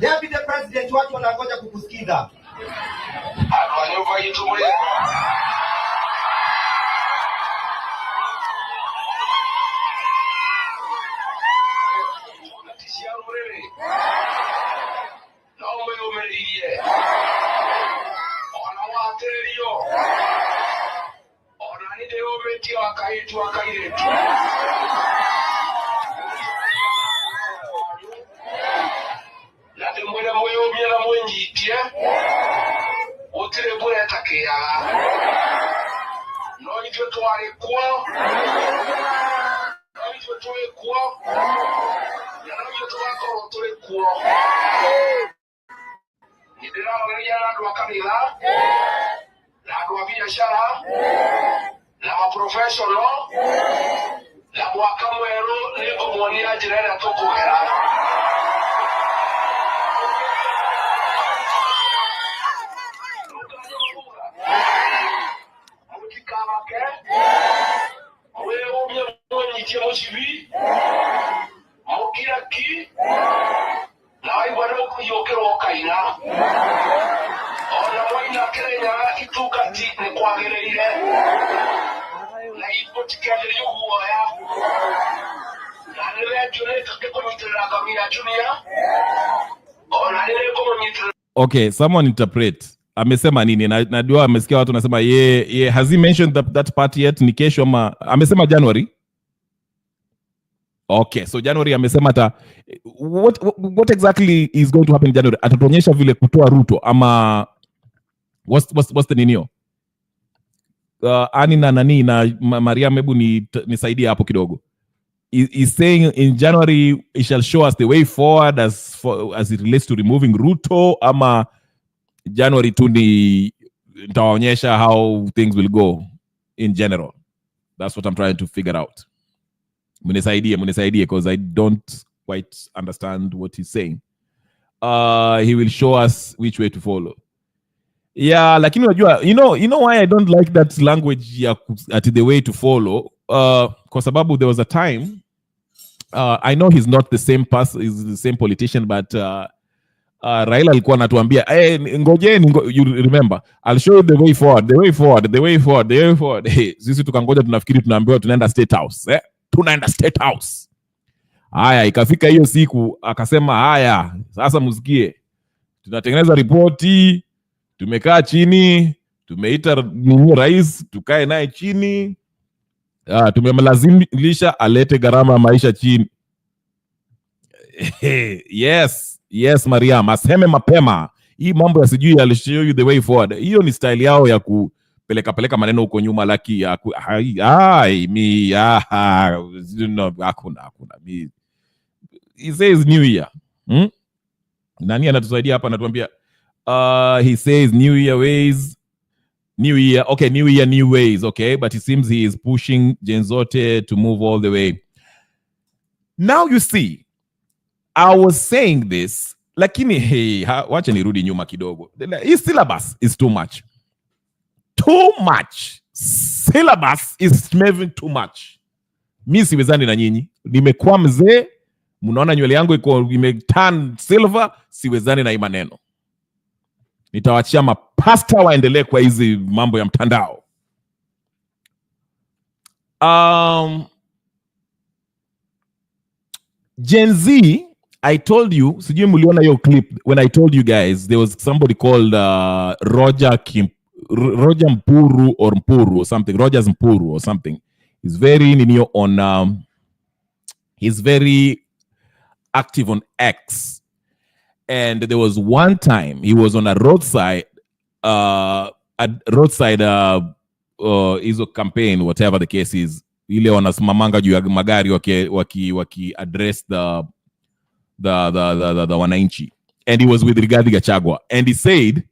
Deputy President, watu wanangoja kukusikiza. Okay, someone interpret. Amesema nini? Najua amesikia watu nasema has he mentioned that part yet? Ni kesho ama amesema January? Okay, so January amesema what exactly is going to happen in January? Atatuonyesha vile kutoa Ruto ama what's the ninio? Ani na nani na Maria, hebu nisaidie hapo kidogo. Is saying in January it shall show us the way forward as it relates to removing Ruto, ama January tu nitaonyesha how things will go in general. That's what I'm trying to figure out. Munisaidie because I don't quite understand what he's saying. He will show us which way to follow. Yeah, lakini unajua, you know why I don't like that language at the way to follow? Kwa sababu there was a time, I know he's not the same person, he's the same politician, but Raila alikuwa anatuambia, ngojeni, you remember, I'll show you the way forward, the way forward, the way forward, the way forward. Sisi tukangoja tunafikiri tunaambiwa tunaenda State House. Tunaenda State House. Haya, ikafika hiyo siku, akasema haya, sasa msikie. Tunatengeneza ripoti, tumekaa chini, tumeita rais, tukae naye chini. Tumemlazimisha alete gharama ya maisha chini. Yes Mariam, aseme mapema. Hii mambo ya sijui I'll show you the way forward. Hiyo ni style yao ya kupeleka maneno huko nyuma, laki hakuna. He says new year. Nani anatusaidia hapa anatuambia he says new year ways. New year, okay, new year, new ways, okay, but it seems he is pushing Genzote to move all the way. Now you see, I was saying this, lakini wacha nirudi nyuma kidogo. His syllabus is too much. Too much. Syllabus is maybe too much. Mi siwezani na nyinyi. Nimekuwa mzee, mnaona nywele yangu imeturn silver, siwezani na hii maneno. Nitawachia mapasta waendelee kwa hizi mambo ya mtandao. Gen Z, I told you, sijui muliona hiyo clip when I told you guys there was somebody called Roger Mpuru or something, Rogers Mpuru or something. He's very he's very active on X. And there was one time he was on a roadside hizo campaign, whatever the case is, ile wanasimamanga juu ya magari waki address the wananchi, and he was with Rigathi Gachagua, and he said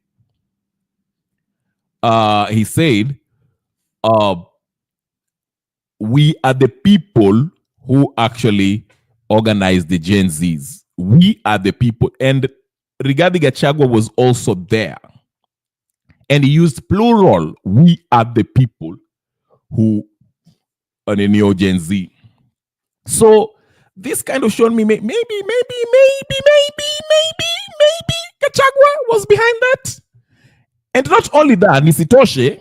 we are the people who actually organized the Gen Zs. We are the people. And Rigathi Gachagua was also there. And he used plural. We are the people who are the neo Gen Z. So this kind of showed me maybe Gachagua was behind that. And not only that, nisitoshe,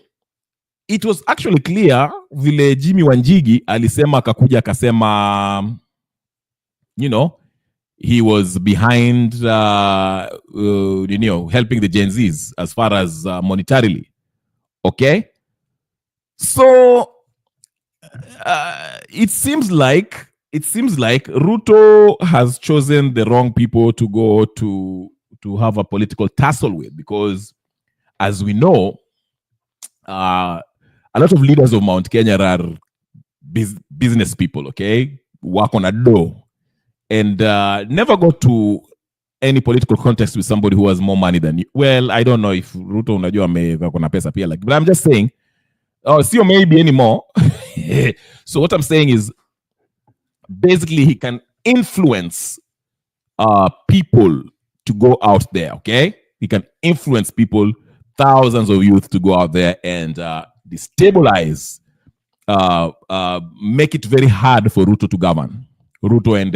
it was actually clear vile Jimmy Wanjigi alisema akakuja akasema, he was behind, helping the Gen Zs as far as monetarily. Okay? So, it seems like Ruto has chosen the wrong people to go to have a political tussle with, because as we know, a lot of leaders of Mount Kenya are business people, okay? Work on a dough. And never go to any political context with somebody who has more money than you. Well, I don't know if Ruto unajua kuna pesa pia, but I'm just saying, sio maybe anymore. So what I'm saying is, basically he can influence people to go out there, okay? He can influence people, thousands of youth to go out there and destabilize, make it very hard for Ruto to govern. Ruto and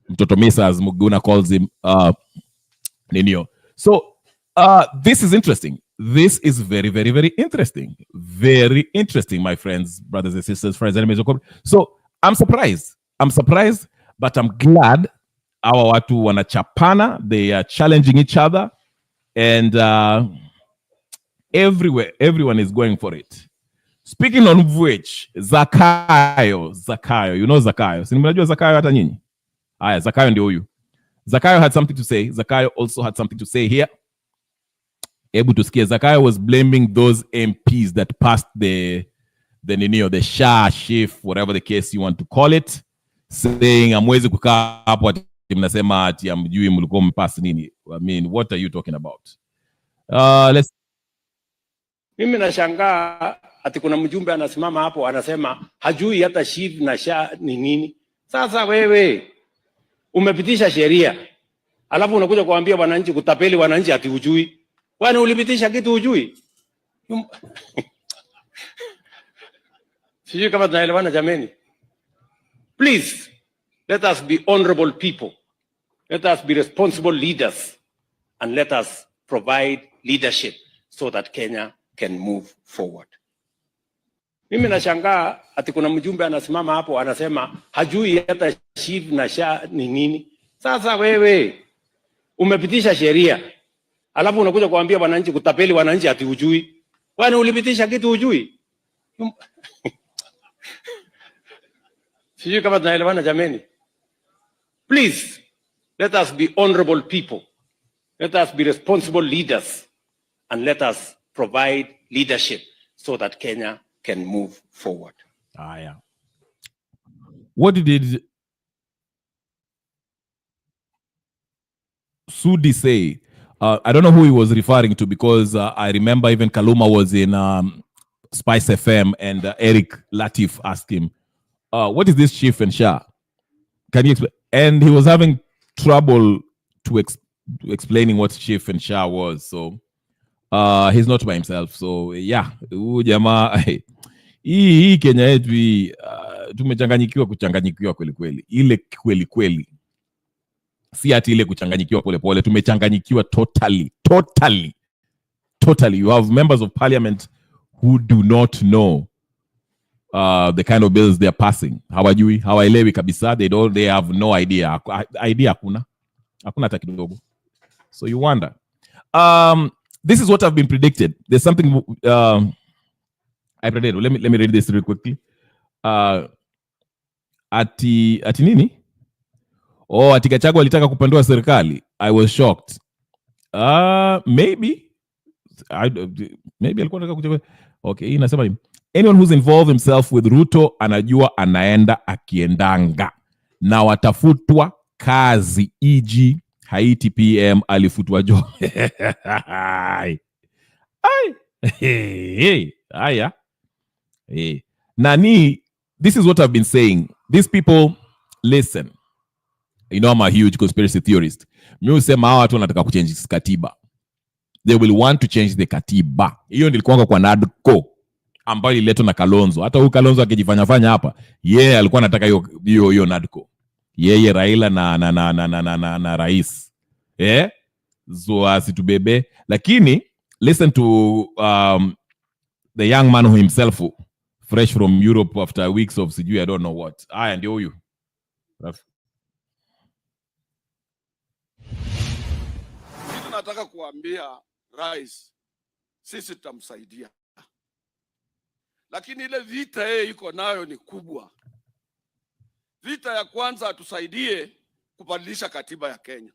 Mtotomisa, as Muguna calls him, Ninio. So this is interesting. This is very, very, very interesting. Very interesting, my friends, brothers and sisters, friends, enemies. So I'm surprised. But I'm glad our watu wanachapana. They are challenging each other. And everywhere, everyone is going for it. Speaking of which, Zakayo, you know Zakayo. Si mnajua Zakayo hata nyinyi? Aya, Zakayo ndio huyu. Zakayo had something to say. Zakayo also had something to say here. Able to scare. Zakayo was blaming those MPs that passed the SHA shift, whatever the case you want to call it, saying amwezi kukaa hapo ati mnasema ati amjui mlikuwa mpass nini. I mean, what are you talking about? Let's. Mimi nashangaa ati kuna mjumbe anasimama hapo anasema hajui hata shift na SHA ni nini. Sasa wewe umepitisha sheria, alafu unakuja kuambia wananchi, kutapeli wananchi ati hujui. Kwani ulipitisha kitu hujui? Sijui kama tunaelewana jameni. Please, let us be honorable people. Let us be responsible leaders. And let us provide leadership so that Kenya can move forward. Mimi nashangaa ati kuna mjumbe anasimama hapo anasema hajui hata shift na SHA ni nini. Sasa wewe umepitisha sheria, alafu unakuja kuambia wananchi, kutapeli wananchi ati hujui. Kwani ulipitisha kitu hujui? Sijui kama tunaelewana jameni. Please, let us be honorable people. Let us be responsible leaders. And let us provide leadership so that Kenya can move forward. Yeah. What did Sudi say? I don't know who he was referring to, because I remember even Kaluma was in Spice FM and Eric Latif asked him, what is this shift and SHA? Can you explain? And he was having trouble to explaining what shift and SHA was. So he's not by himself. So yeah, jamaa hii Kenya yetu tumechanganyikiwa kweli kweli. Ile kweli kweli. Si ati ile kuchanganyikiwa pole pole, tumechanganyikiwa totally. You have members of parliament who do not know the kind of bills they are passing. Hawajui, hawaelewi kabisa. They have no idea. Hakuna hata kidogo. So you wonder. This is what have been predicted. There's something I predicted. Let me read this real quickly. Ati nini? Ati Gachagua alitaka kupandua serikali. I was shocked. Maybe alikuwa anataka kuchagua. Okay, inasema hivi. Anyone who's involved himself with Ruto anajua anaenda akiendanga. Na watafutwa kazi, e.g. Haiti PM alifutwa job. Aya. Nani, this is what I've been saying. These people, listen. You know I'm a huge conspiracy theorist. Mimi husema hawa watu wanataka kuchange katiba. They will want to change the katiba. Hiyo nilikuwa kwa NADCO ambayo ililetwa na Kalonzo. Hata huyu Kalonzo akijifanya hapa, yeye alikuwa anataka hiyo NADCO. Yeye Raila na rais. So asitubebe. Lakini listen to the young man himself, fresh from Europe after weeks of sijui I don't know what. Aya ndio huyu. Nataka kuambia rais, sisi tutamsaidia, lakini ile vita yeye iko nayo ni kubwa. Vita ya kwanza, atusaidie kubadilisha katiba ya Kenya.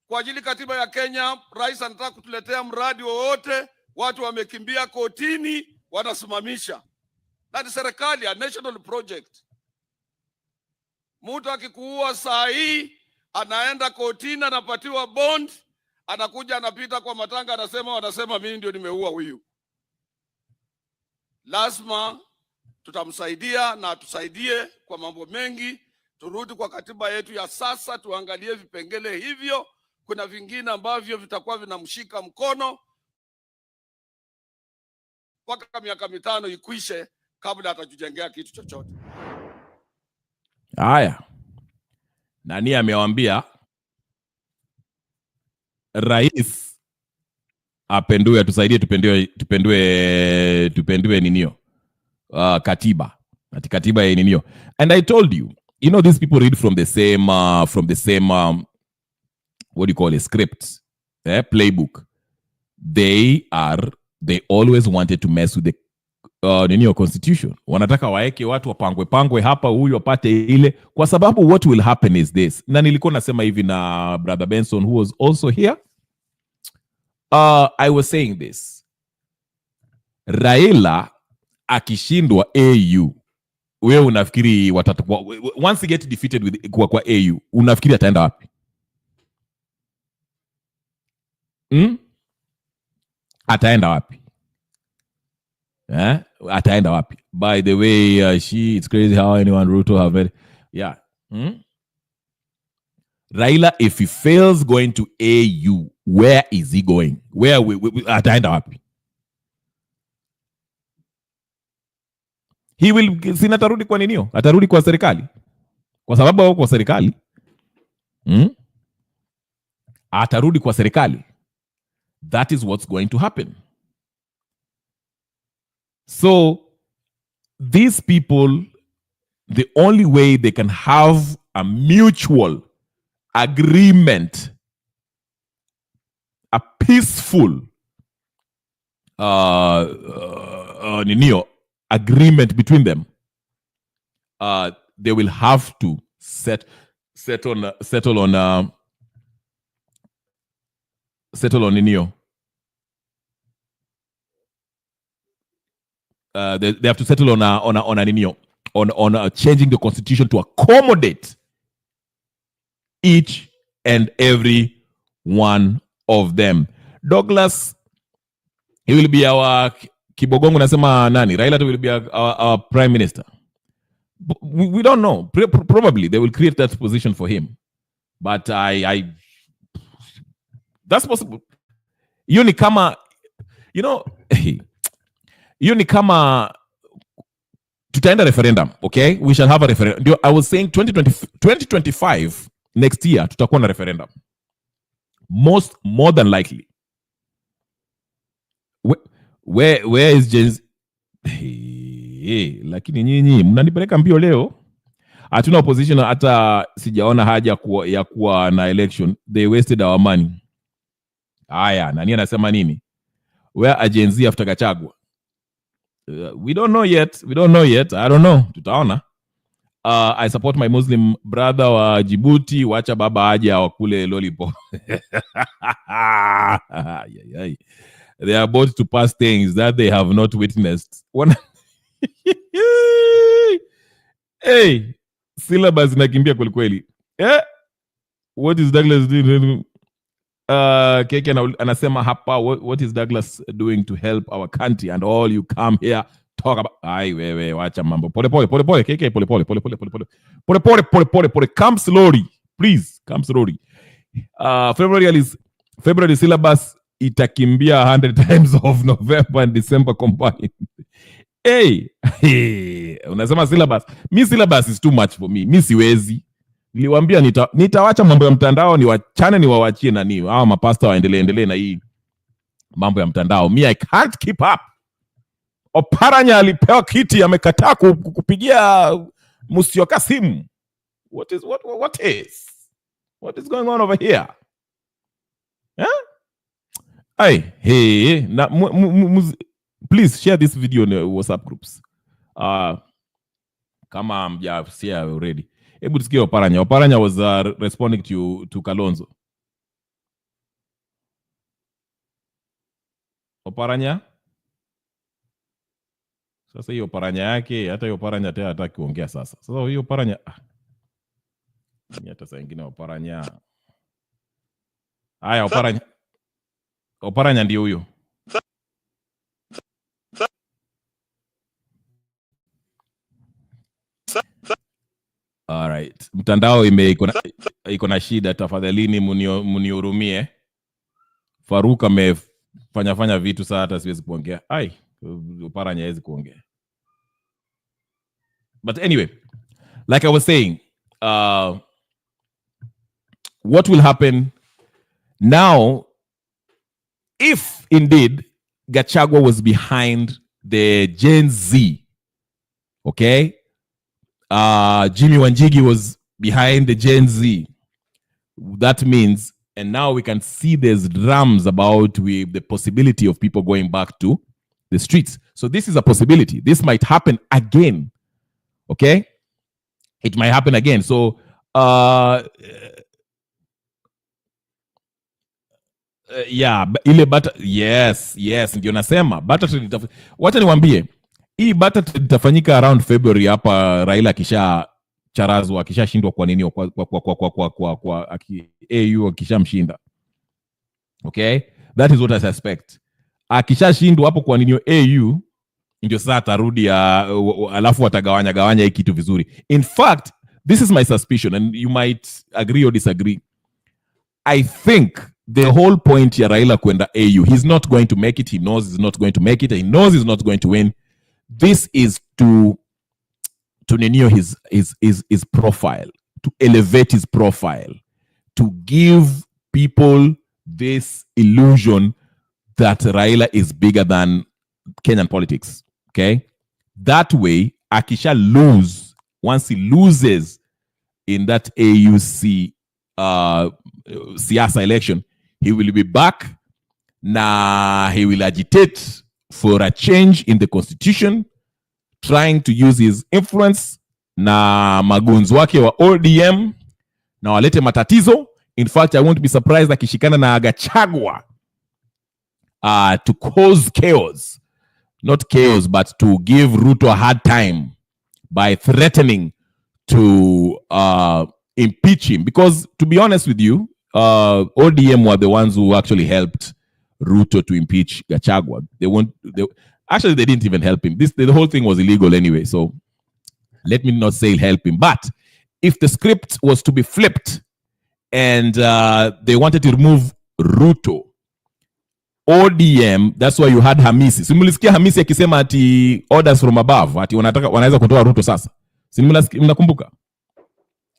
Kwa ajili katiba ya Kenya, rais anataka kutuletea mradi wowote, watu wamekimbia kotini, wanasimamisha. Na ni serikali, a national project. Mtu akikuua saa hii, anaenda kotini, anapatiwa bond, anakuja anapita kwa matanga, wanasema mimi ndio nimeua huyu. Lazima tutamsaidia na tusaidie kwa mambo mengi. Turudi kwa katiba yetu ya sasa, tuangalie vipengele hivyo. Kuna vingine ambavyo vitakuwa vinamshika mkono mpaka miaka 5 ikwishe kabla atajengea kitu chochote. Haya. nani amewambia rais apendue, atusaidie tupendue ninio katiba. Ati katiba ya ninio. And I told you, these people read from the same what do you call a script, playbook. They always wanted to mess with the constitution. Wanataka waeke watu wapangwe hapa, huyu apate ile, kwa sababu what will happen is this. Na nilikuwa nasema hivi na brother Benson who was also here. I was saying this. Raila akishindwa AU, wewe unafikiri once he get defeated with kwa AU, unafikiri ataenda wapi? Ataenda wapi? Ataenda wapi? By the way, it's crazy how anyone Ruto have it. Yeah. Raila, if he fails going to AU, where is he going? Where ataenda wapi? He will sinatarudi kwa ninio? Atarudi kwa serikali? Kwa sababu wao kwa serikali. Atarudi kwa serikali. That is what's going to happen. So, these people, the only way they can have a mutual agreement, a peaceful agreement between them, they will have to settle on Ninio. They have to settle on Ninio, on changing the constitution to accommodate each and every one of them. Douglas, he will be our Kibogongo nasema nani? Raila will be our prime minister. We don't know. Probably they will create that position for him. But that's possible. Hiyo ni kama, hiyo ni kama tutaenda referendum, okay? We shall have a referendum. I was saying 2025 next year tutakuwa na referendum. More than likely. Where is James? Lakini nyinyi mnanipeleka mbio leo. Hatuna opposition, hata sijaona haja ya kuwa na election. They wasted our money. Aya, nani anasema nini? Where agency after Gachagua? We don't know yet. I don't know. Tutaona. I support my Muslim brother wa Djibouti. Wacha baba aje wakule lollipop. They are about to pass things that they have not witnessed. Hey, syllabus inakimbia kweli. What is Douglas doing? Keke anasema hapa, what is Douglas doing to help our country and all you come here talk about? Ai wewe wacha mambo. Pole Keke, pole. Come slowly, please. Come slowly. February syllabus itakimbia 100 times of November and December combined. Hey, unasema syllabus. Syllabus is too much for me. Mi siwezi. Niliwaambia nitawacha mambo ya mtandao, niwawachie nani hao mapasta waendelee na hii mambo ya mtandao. I can't keep up. Oparanya alipewa kiti, amekataa kupigia Musyoka simu. What is going on over here? Hey, please share this video in WhatsApp groups. Kama mja share already. Hebu tusikie Oparanya. Oparanya was responding to Kalonzo. Oparanya? Sasa hiyo Oparanya yake, hata hiyo Oparanya tena hataki kuongea sasa. Sasa hiyo Oparanya hata saa nyingine Oparanya. Haya, Oparanya ndio huyo. All right. Mtandao iko na shida, tafadhalini munihurumie. Faruk amefanya vitu saa hata siwezi kuongea. Oparanya hawezi kuongea. But anyway, like I was saying, what will happen now if indeed Gachagua was behind the Gen Z, okay? Jimmy Wanjigi was behind the Gen Z. That means, and now we can see there's drums about with the possibility of people going back to the streets. So this is a possibility. This might happen again, okay? It might happen again. So, yeah, ile bata, yes, ndio nasema bata trade. Wacha niwaambie hii bata trade itafanyika around February hapa, Raila kisha charazwa, akishashindwa kwa nini kwa AU akishamshinda. Okay, that is what I suspect. Akishashindwa hapo kwa nini AU, ndio sasa atarudi, alafu watagawanya hii kitu vizuri. In fact, this is my suspicion, and you might agree or disagree. I think the whole point ya Raila kwenda AU, he's not going to make it. He knows he's not going to make it. He knows he's not going to win. This is to renew his profile, to elevate his profile, to give people this illusion that Raila is bigger than Kenyan politics. Okay, that way, akisha lose, once he loses in that AUC siasa election, he will be back. Now he will agitate for a change in the constitution, trying to use his influence na magunzi wake wa ODM na walete matatizo. In fact, I won't be surprised akishikana na Gachagua to cause chaos. Not chaos, but to give Ruto a hard time by threatening to impeach him. Because to be honest with you, ODM were the ones who actually helped Ruto to impeach Gachagua. Actually, they didn't even help him. The whole thing was illegal anyway. So let me not say help him. But if the script was to be flipped and they wanted to remove Ruto, ODM, that's why you had Hamisi. Simulisikia Hamisi akisema ati orders from above, ati wanaweza kutoa Ruto sasa. Mnakumbuka?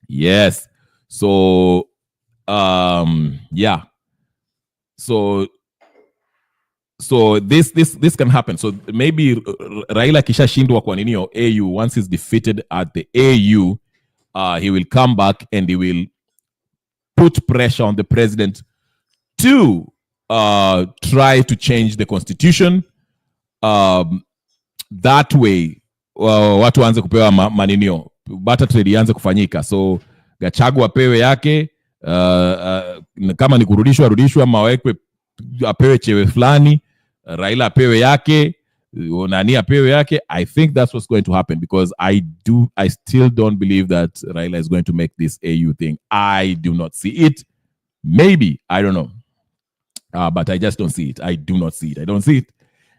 Yes. So yeah. So this can happen. So maybe Raila kishashindwa kwa nini AU, once he's defeated at the AU, he will come back and he will put pressure on the president to try to change the constitution. That way, watu waanze kupewa maninio, barter trade ianze kufanyika. So Gachagua apewe yake, kama ni kurudishwa rudishwa, mawekwe apewe chewe fulani, Raila apewe yake, nani apewe yake. I think that's what's going to happen, because I still don't believe that Raila is going to make this AU thing. I do not see it. Maybe, I don't know. But I just don't see it. I do not see it. I don't see it.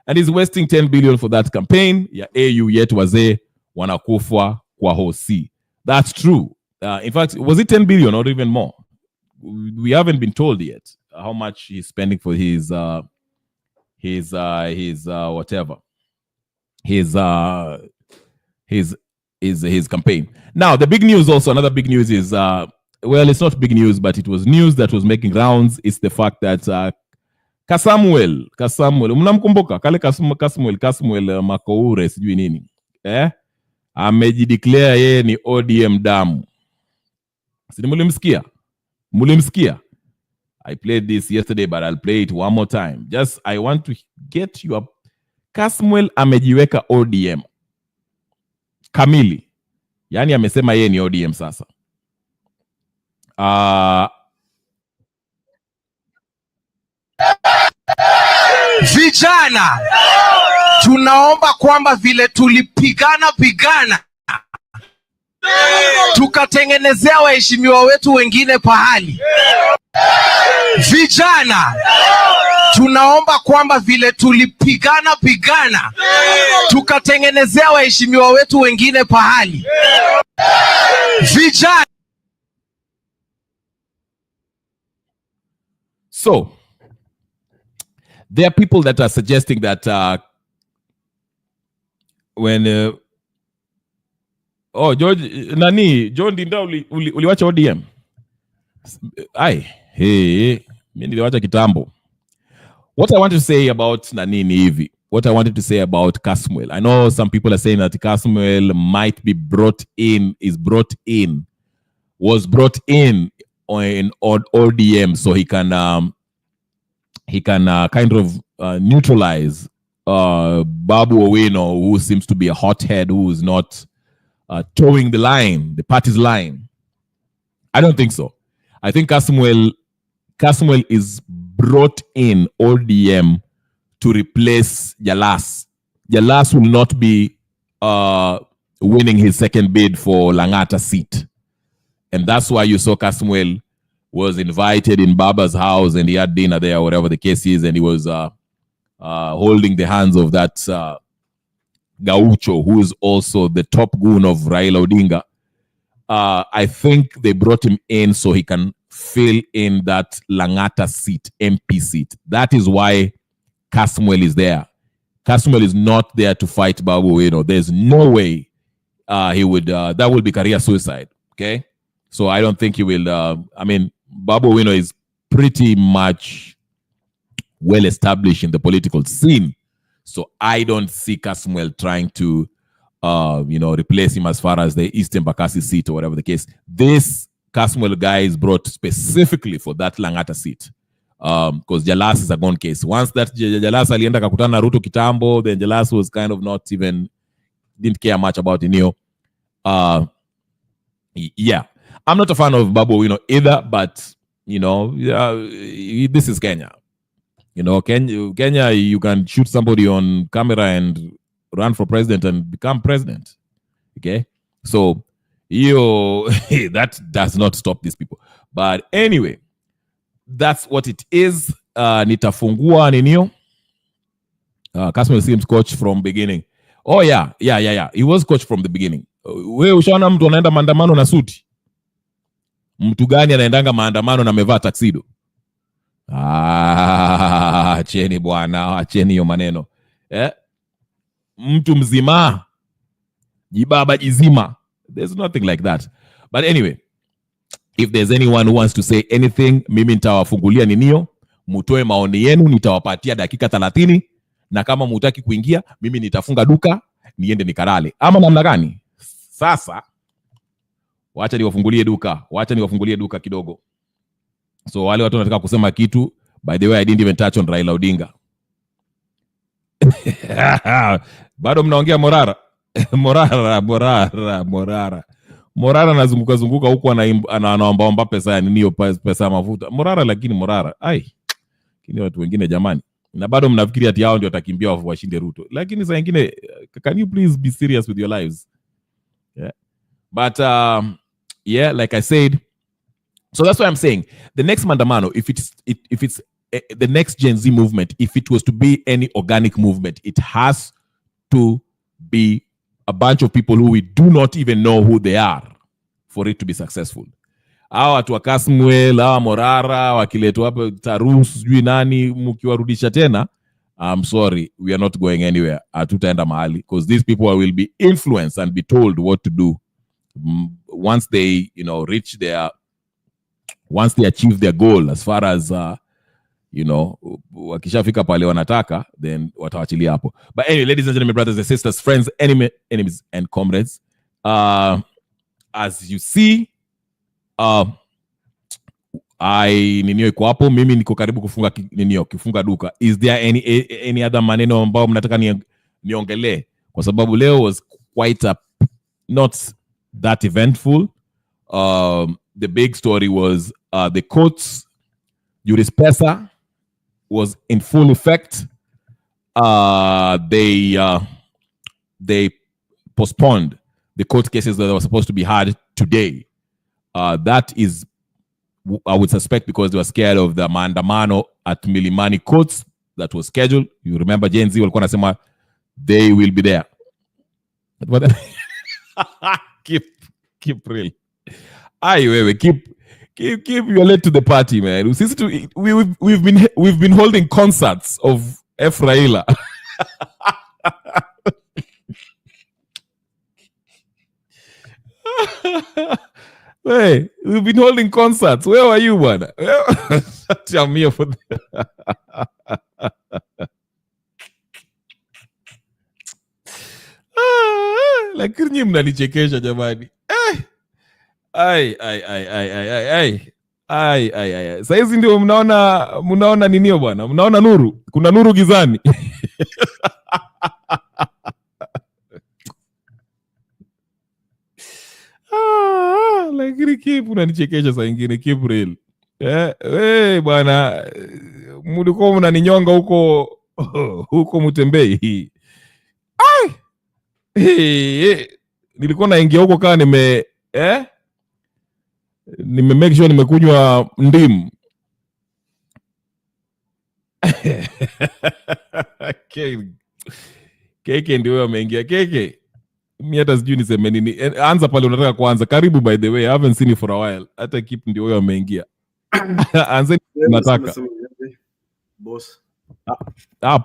And he's wasting 10 billion for that campaign. Ya AU yet wazee wanakufa kwa hosi. That's true. In fact, was it 10 billion or even more? We haven't been told yet how much he's spending for his whatever, his campaign. Now, the big news also, another big news is, well, it's not big news, but it was news that was making rounds. It's the fact that Kasamuel, mnamkumbuka kale Kasamuel Makoure sijui nini, amejideclare yeye ni ODM damu. Si mulimsikia? I played this yesterday, but I'll play it one more time. Just, I want to get you up. Kasamuel amejiweka ODM kamili, yani amesema yeye ni ODM sasa. Vijana, tunaomba kwamba vile tulipigana tukatengenezea waheshimiwa wetu wengine pahali. Vijana, tunaomba kwamba vile tulipigana tukatengenezea waheshimiwa wetu wengine pahali. Vijana. So, there are people that are suggesting that when John Dinda uliwacha ODM. Hey, mimi niliwacha kitambo. What I want to say about Nanini hivi. What I wanted to say about Kasmuel. I know some people are saying that Kasmuel might be was brought in on ODM so he can kind of neutralize Babu Owino, who seems to be a hothead, who is not towing the party's line. I don't think so. I think Kasmuel is brought in ODM to replace Jalas. Jalas will not be winning his second bid for Langata seat. And that's why you saw Kasmuel was invited in Baba's house and he had dinner there, whatever the case is, and he was holding the hands of that Gaucho, who is also the top goon of Raila Odinga. I think they brought him in so he can fill in that Langata seat, MP seat. That is why Kasmuel is there. Kasmuel is not there to fight Babu Owino. There's no way he would, that would be career suicide, okay? So I don't think he will, Babu Owino is pretty much well established in the political scene. So I don't see Kasmuel trying to, replace him as far as the Eastern Bakassi seat or whatever the case. This Kasmuel guy is brought specifically for that Langata seat. Because Jalas is a gone case. Once that Jalas alienda kakutana na Ruto kitambo, then Jalas was kind of didn't care much about Inyo. Yeah. I'm not a fan of Babu Owino either, but, this is Kenya. Kenya, you can shoot somebody on camera and run for president and become president. Okay? So, that does not stop these people. But anyway, that's what it is. Nitafungua ninio. Kasmuel seems coach from beginning. Oh yeah. He was coach from the beginning. Wewe ushaona mtu anaenda maandamano na suti? Mtu gani anaendanga maandamano na amevaa tuxedo? Acheni bwana, acheni hiyo maneno. Mtu mzima, jibaba jizima. There's nothing like that. But anyway, if there's anyone who wants to say anything, mimi nitawafungulia ninio, mutoe maoni yenu, nitawapatia dakika 30, na kama mutaki kuingia, mimi nitafunga duka, niende nikarale. Ama namna gani? Sasa wacha niwafungulie duka kidogo. So wale watu wanataka kusema kitu, by the way, I didn't even touch on Raila Odinga. Bado mnaongea Morara. Morara anazunguka huko anaomba pesa ya nini, pesa ya mafuta. Morara lakini Morara. Kini watu wengine jamani. Na bado mnafikiri ati hao ndio watakimbia washinde Ruto. Lakini saa nyingine, can you please be serious with your lives? Yeah. But like I said, so that's why I'm saying the next Mandamano, if it's the next Gen Z movement, if it was to be any organic movement, it has to be a bunch of people who we do not even know who they are for it to be successful. Hawa watu wa Kasmuel, hawa Morara, wakiletwa hapa Tarus, sijui nani, mkiwarudisha tena, I'm sorry, we are not going anywhere. Hatutaenda mahali, because these people will be influenced and be told what to do once they, once they achieve their goal, as far as wakishafika pale wanataka, then watawachilia hapo. But anyway, ladies and gentlemen, brothers and sisters, friends, enemies and comrades, as you see, ninio iko hapo, mimi niko karibu kifunga duka. Is there any other maneno ambao mnataka niongelee? Kwa sababu leo was quite not that eventful. The big story was the courts Jurispesa was in full effect. They postponed the court cases that were supposed to be heard today. That is, I would suspect, because they were scared of the maandamano at Milimani courts that was scheduled. You remember Gen Z walikuwa nasema they will be there. But keep real. Keep your late to the party, man. We've been holding concerts of Raila. Hey, we've been holding concerts. Where were you, bwana? I'm here for lakini nyinyi mnanichekesha jamani. Sasa hizi ndio mnaona ninio bwana? Mnaona nuru? Kuna nuru gizani. Lakini kipu unanichekesha saa ingine, kipu real. Bwana, mlikuwa mnaninyonga huko Mutembei. Nilikuwa naingia huko kaa nime make sure nimekunywa ndimu. Keke ndio ameingia. Keke, mimi hata sijui niseme nini. Anza pale unataka kuanza. Karibu by the way. I haven't seen you for a while. Hata Kip ndio huyo ameingia. Anza unataka. Boss.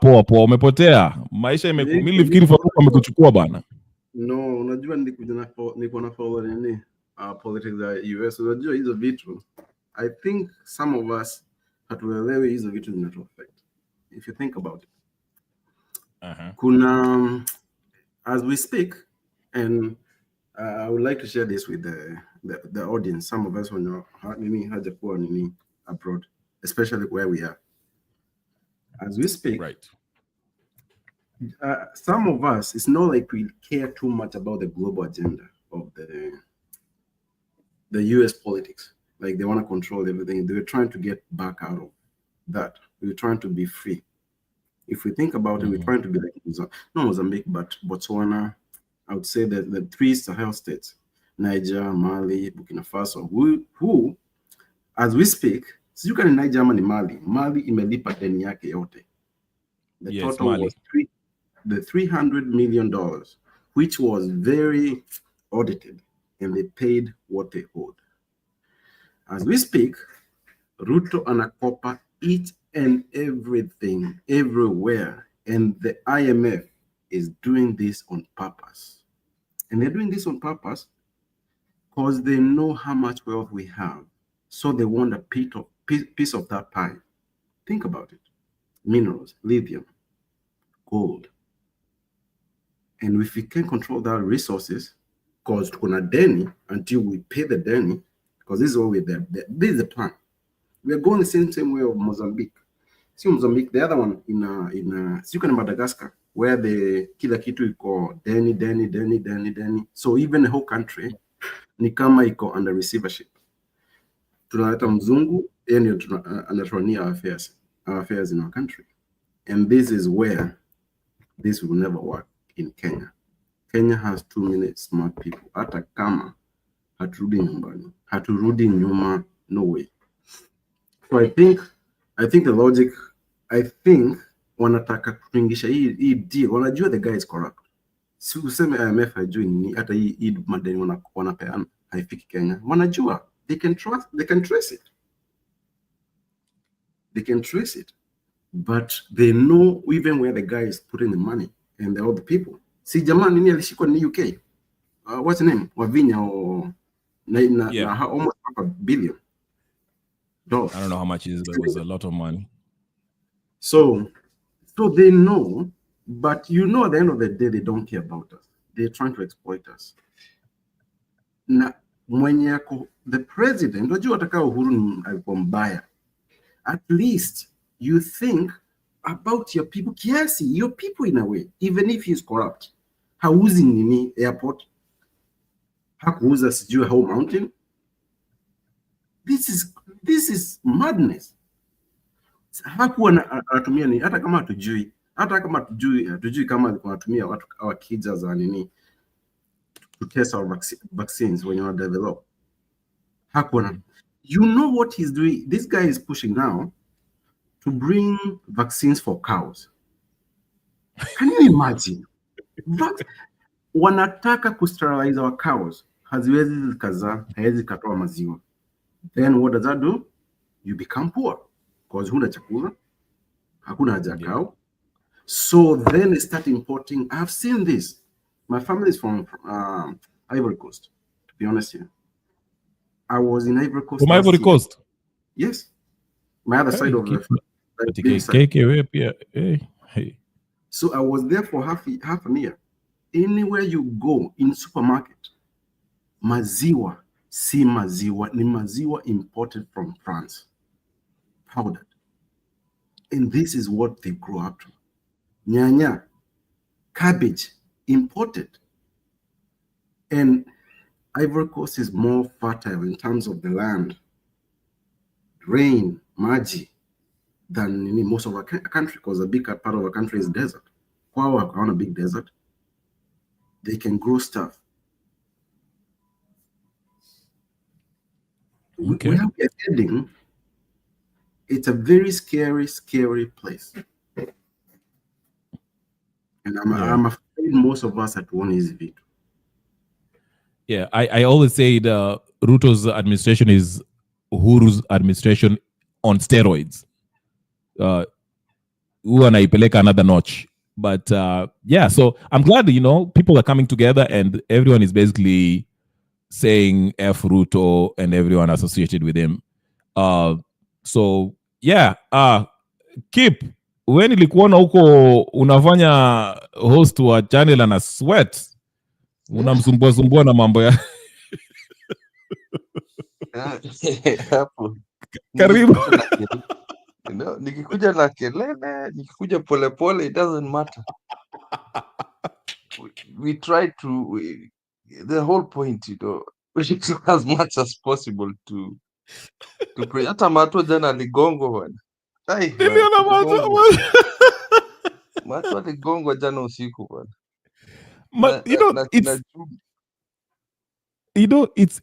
Poa umepotea. Maisha mimi nilifikiri Faruku amekuchukua bana. No, unajua niko na follow nini? Politics za US. Unajua hizo vitu. I think some of us hatuelewi hizo vitu zinatu affect. If you think about it. Kuna as we speak, and I would like to share this with the audience. Some of us who know hajakuwa nini abroad, especially where we are. As we speak, right. Some of us, it's not like we care too much about the global agenda of the US politics. Like they want to control everything. They're trying to get back out of that. We're trying to be free. If we think about it, we're trying to be like not Mozambique, but Botswana. I would say that the 3 Sahel states, Niger, Mali, Burkina Faso, who as we speak, so you can in Niger, Mali imelipa deni yake yote. The total Mali was $300 million, which was very audited, and they paid what they owed. As we speak, Ruto anakopa each and everything everywhere, and the IMF is doing this on purpose. And they're doing this on purpose because they know how much wealth we have, so they want a piece of that pie. Think about it. Minerals, lithium, gold. And if we can control that resources, because kuna deni, until we pay the deni, because this is what we're there. This is the plan. We're going the same way of Mozambique. See Mozambique, the other one in Madagascar, where the kila kitu iko deni. So even the whole country ni kama iko under receivership. Tunaleta mzungu, yeye anaturania our affairs in our country. And this is where this will never work in Kenya. Kenya has too many smart people. Hata kama haturudi nyuma, no way. So I think the logic, wanataka kuingisha hii deal. Wanajua the guy is corrupt. Si useme IMF hajui nini, hata hii madeni wanapeana haifiki Kenya. Wanajua, they can trace it. They can trace it. But they know even where the guy is putting the money and all the people. Si jamaa nini alishikwa ni UK? What's the name? Wavinya or almost $500 billion. I don't know how much it is, but it was a lot of money. So they know, but at the end of the day, they don't care about us. They're trying to exploit us. Na mwenye yako the president, unajua ataka Uhuru alikuwa mbaya. At least you think about your people. Kiasi, your people in a way, even if he's corrupt. Hauzi nini airport? Hakuuza sijui how mountain? This is madness. Hakuwa anatumia nini? Hata kama hatujui kama alikuwa anatumia watu our kids za nini to test our vaccines when you are develop. Hakuwa. You know what he's doing? This guy is pushing now to bring vaccines for cows. Can you imagine? Wanataka kusterilize our cows. Haziwezi zikazaa, hawezi katoa maziwa. Then what does that do? You become poor because huna chakula, hakuna haja cow. So then they start importing. I've seen this. My family is from Ivory Coast, to be honest here. I was in Ivory Coast From last Ivory year. Coast? Yes. My other side of the big side. Hey. So I was there for half a year. Anywhere you go in supermarket, maziwa, si maziwa, ni maziwa imported from France, powdered. And this is what they grew up to. Nyanya, cabbage, imported. And Ivory Coast is more fertile in terms of the land, rain, maji, than most of our country, because a big part of our country is desert. Kwao on a big desert. They can grow stuff. Okay. Where we are heading, it's a very scary, scary place. And I'm afraid most of us at one is it. Yeah, I always say the Ruto's administration is Uhuru's administration on steroids. Wanaipeleka another notch. But yeah, so I'm glad, people are coming together and everyone is basically saying F Ruto and everyone associated with him. So yeah, Kip, when nilikuona huko unafanya host wa channel ana sweat, unamsumbua na mambo ya hapo karibu. Nikikuja na kelele, nikikuja polepole, it doesn't matter. We try to, the whole point, as much as possible to pray. Hata Mato jana aligongo bwana. Niliona Mato aligongo jana usiku bwana.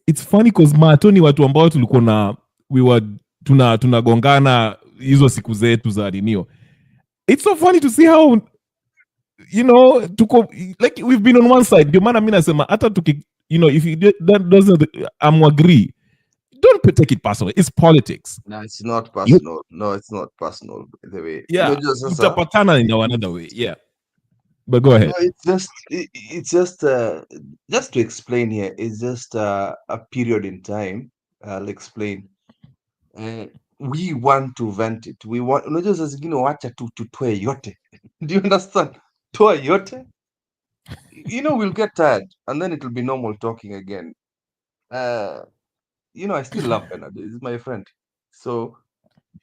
It's funny because Mato ni watu ambao tulikuwa na tunagongana hizo siku zetu za ninio. It's so funny to see how tuko like we've been on one side. Ndio maana mimi nasema hata if that doesn't agree, don't take it personal. It's politics. No, it's not personal. No, it's not personal the way. Yeah, utapatana in another way. Yeah. But go ahead. No, it's just to explain here. It's just a period in time. I'll explain. We want to vent it. We want. Unajua saa zingine wacha tutoe yote. Do you understand? Toa yote. We'll get tired, and then it will be normal talking again. I still love Bernard. He's my friend. So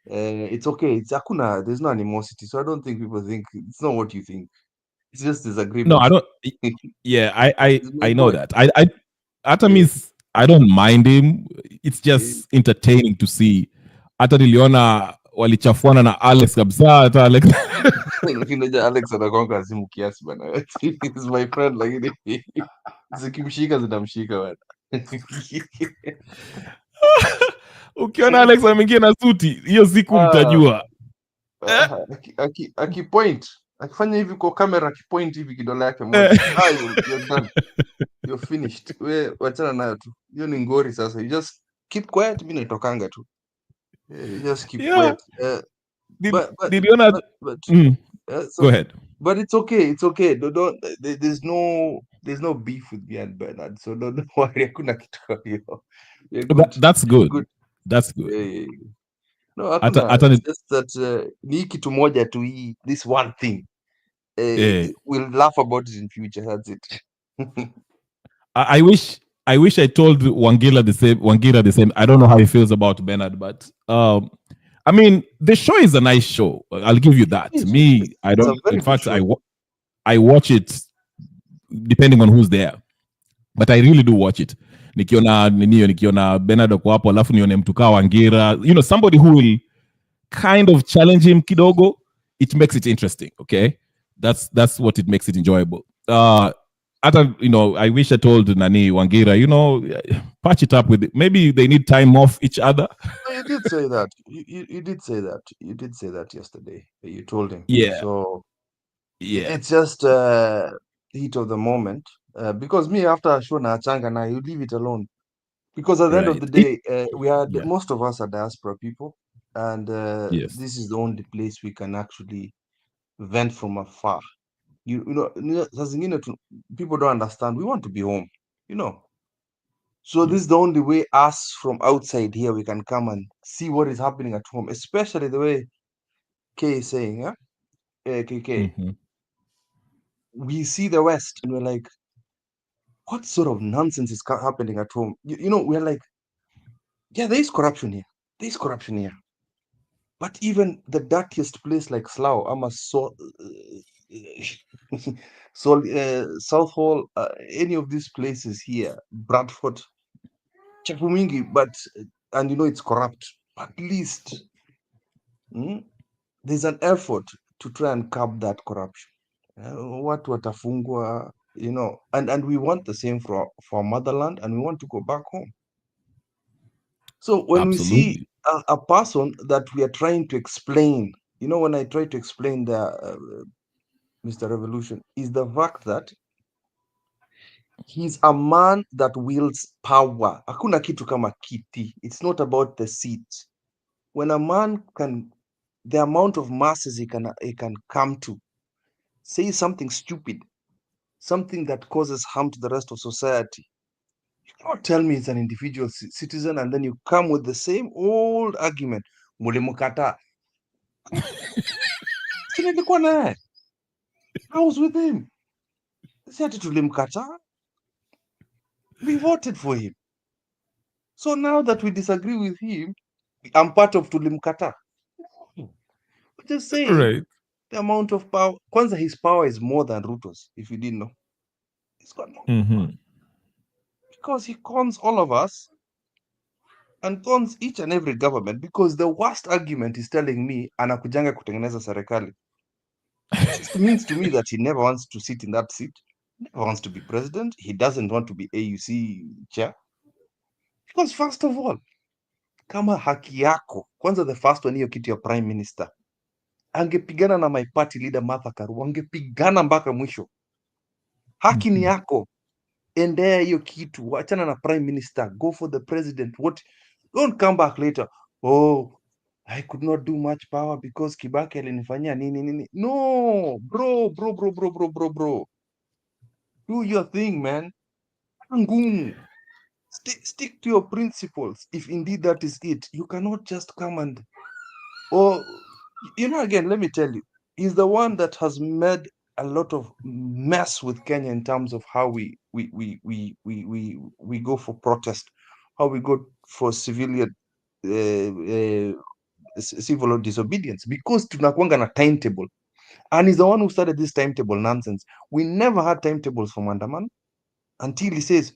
it's okay. It's akuna. There's no animosity. So I don't think people think it's not what you think. It's just disagreement. No, I don't. Yeah, I know that. I don't mind him. It's just entertaining to see. Hata niliona walichafuana na Alex kabisa. Hata Alex. Alex anagonga simu kiasi bana. He's my friend, lakini zikimshika zinamshika bana. Ukiona Alex ameingia na suti, hiyo siku mtajua. Akipoint, akifanya hivi kwa kamera, akipoint hivi kidole yake moja. You're done. You're finished. We wachana nayo tu. Hiyo ni ngori sasa. You just keep quiet, mimi naitokanga tu. You just keep quiet. Go ahead. But it's okay. It's okay. There's no beef with me and Bernard. So don't worry. Hakuna kitu kwa hiyo. That's good. That's good. No, it's just that ni kitu moja tu hii, this one thing. We'll laugh about it in future. That's it. I wish I told Wangila the same. I don't know how he feels about Bernard, but I mean, the show is a nice show. I'll give you that. Me, I don't. In fact, I watch it depending on who's there, but I really do watch it. Nikiona Bernard kwa hapo, alafu nione mtu kaa Wangira, somebody who will kind of challenge him kidogo. It makes it interesting. Okay, that's what it makes it enjoyable. I wish I told Nani Wangira, patch it up with it. Maybe they need time off each other. You did say that. You did say that. You did say that yesterday. You told him. Yeah. So yeah, it's just heat of the moment. Because me, after Shona Achanga, now you leave it alone. Because at the end of the day, most of us are diaspora people, and this is the only place we can actually vent from afar. People don't understand. We want to be home, So this is the only way us from outside here we can come and see what is happening at home, especially the way K is saying, yeah? KK. We see the West and we're like, what sort of nonsense is happening at home? You know, we're like, yeah, there is corruption here. There is corruption here. But even the dirtiest place like Slough, South Hall, any of these places here, Bradford, Chapumingi, and you know it's corrupt. At least there's an effort to try and curb that corruption. What watafungwa, you know, and we want the same for motherland, and we want to go back home. So when we see a person that we are trying to explain, you know, when I try to explain the Mr. Revolution, is the fact that he's a man that wields power. Hakuna kitu kama kiti. It's not about the seat. When a man can, the amount of masses he can come to, say something stupid, something that causes harm to the rest of society. You cannot tell me it's an individual citizen and then you come with the same old argument. Mulimukata. I was with him. We voted for him. So now that we disagree with him, I'm part of Tulimkata. Just saying, the amount of power. Kwanza, his power is more than Ruto's, if you didn't know. He's got more. Because he cons all of us and cons each and every government, because the worst argument is telling me anakujanga kutengeneza serikali. It means to me that he never wants to sit in that seat, never wants to be president. He doesn't want to be AUC chair. Because first of all, kama haki yako, kwanza the first one, hiyo kitu ya prime minister, angepigana na my party leader Martha Karua, angepigana mpaka mwisho. Haki ni yako, endea hiyo kitu, wachana na prime minister, go for the president. What? Don't come back later. Oh, I could not do much power because Kibaki alinifanyia nini. No, bro. Do your thing, man. Ngumu. Stick to your principles. If indeed that is it, you cannot just come and, you know, again, let me tell you, he's the one that has made a lot of mess with Kenya in terms of how we go for protest, how we go for civilian civil disobedience, because tunakuanga na timetable, and he's the one who started this timetable nonsense. We never had timetables for Mandaman until he says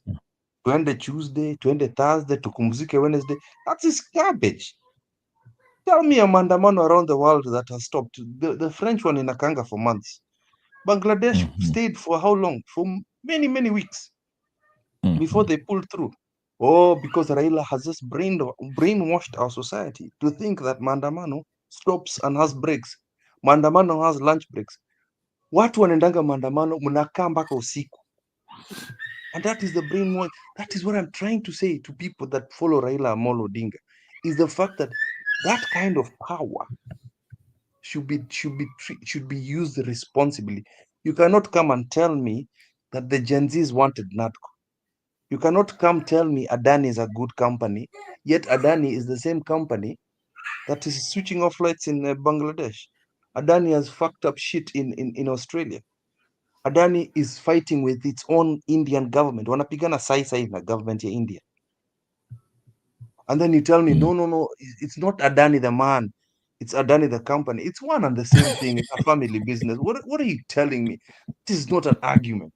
tuende Tuesday, tuende Thursday, tukumzike Wednesday. That is garbage. Tell me a Mandamano around the world that has stopped. The French one in Akanga for months. Bangladesh stayed for how long? For many weeks before they pulled through. Oh, because Raila has just brainwashed our society to think that Mandamano stops and has breaks. Mandamano has lunch breaks. Watu wanaendanga Mandamano, mnakaa mpaka usiku. And that is the brainwash. That is what I'm trying to say to people that follow Raila Amolo Odinga, is the fact that that kind of power should be used responsibly. You cannot come and tell me that the Gen Zs wanted NADCO. You cannot come tell me Adani is a good company, yet Adani is the same company that is switching off lights in Bangladesh. Adani has fucked up shit in Australia. Adani is fighting with its own Indian government. Wanapigana sai na government ya India. And then you tell me, no, it's not Adani the man. It's Adani the company. It's one and the same thing. It's a family business. What are you telling me? This is not an argument.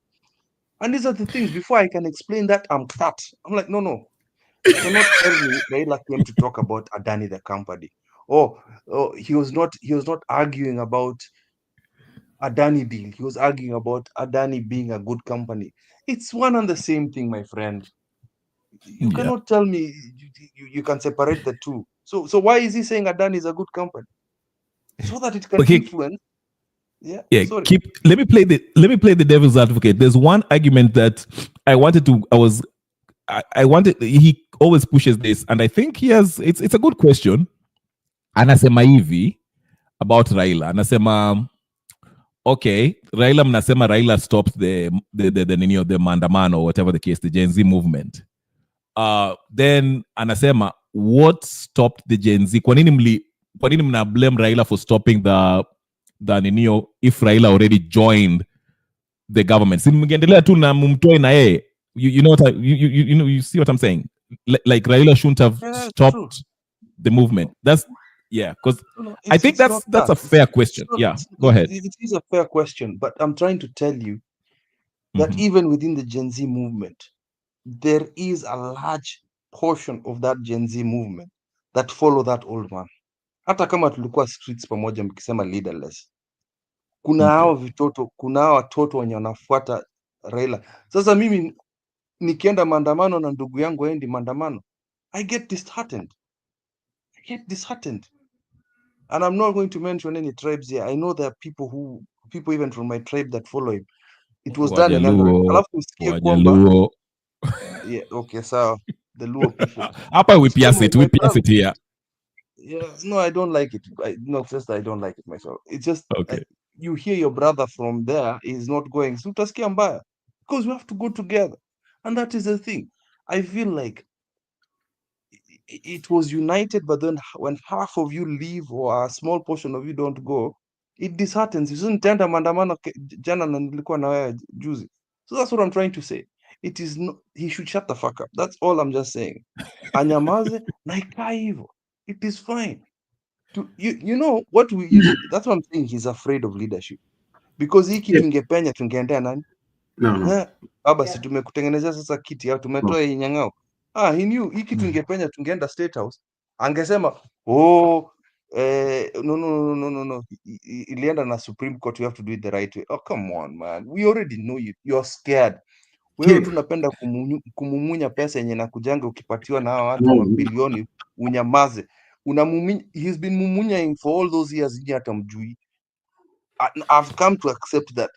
And these are the things, before I can explain that, I'm cut. I'm like, no. You cannot tell me Raila came to talk about Adani the company. Oh, he was not arguing about Adani deal. He was arguing about Adani being a good company. It's one and the same thing, my friend. You cannot tell me you can separate the two. So why is he saying Adani is a good company? So that it can influence. Sorry. Let me play the devil's advocate. There's one argument that I wanted. He always pushes this, and I think it's a good question. Anasema hivi about Raila. Anasema, okay, Raila stopped the maandamano or whatever the case, the Gen Z movement. then anasema, what stopped the Gen Z? Kwa nini mna blame Raila for stopping the ninio if Raila already joined the government? Si mngendelea tu na mumtoe na yeye. You know what you see what I'm saying? Like Raila shouldn't have stopped the movement. That's because I think that's a fair question. Go ahead. It is a fair question, but I'm trying to tell you that even within the Gen Z movement, there is a large portion of that Gen Z movement that follow that old man. Hata kama tulikuwa streets pamoja mkisema leaderless, kuna hao vitoto, kuna hao watoto wenye wanafuata Raila. Sasa mimi nikienda maandamano na ndugu yangu aendi maandamano, I get disheartened. And I'm not going to mention any tribes here. I know there are people even from my tribe that follow him. It was done in Eldoret. Alafu usikie kwamba yeah, okay, so the Luo people. Hapa we pierce it here. Yeah, no, I don't like it. Not just I don't like it myself. It's just you hear your brother from there is not going. So utasikia mbaya because we have to go together, and that is the thing. I feel like it was united, but then when half of you leave or a small portion of you don't go, it disheartens. You shouldn't tenda maandamano jana na nilikuwa na wewe juzi. So that's what I'm trying to say. It is not, he should shut the fuck up. That's all I'm just saying. Anyamaze na ikae hivyo. It is fine. You know what we usually, that's what I'm saying. He's afraid of leadership because hii kitu ingepenya tungeendea nani? No. Baba, si tumekutengenezea sasa kiti au tumetoa hii nyang'ao. He knew hii kitu ingepenya tungeenda State House. Angesema no. Ilienda na Supreme Court, you have to do it the right way. Oh, come on, man. We already know you're scared. Wewe tu unapenda kumumunya pesa yenye nakujanga ukipatiwa na hao watu mabilioni unyamaze. He's been mumunying for all those years hata mjui. I've come to accept that.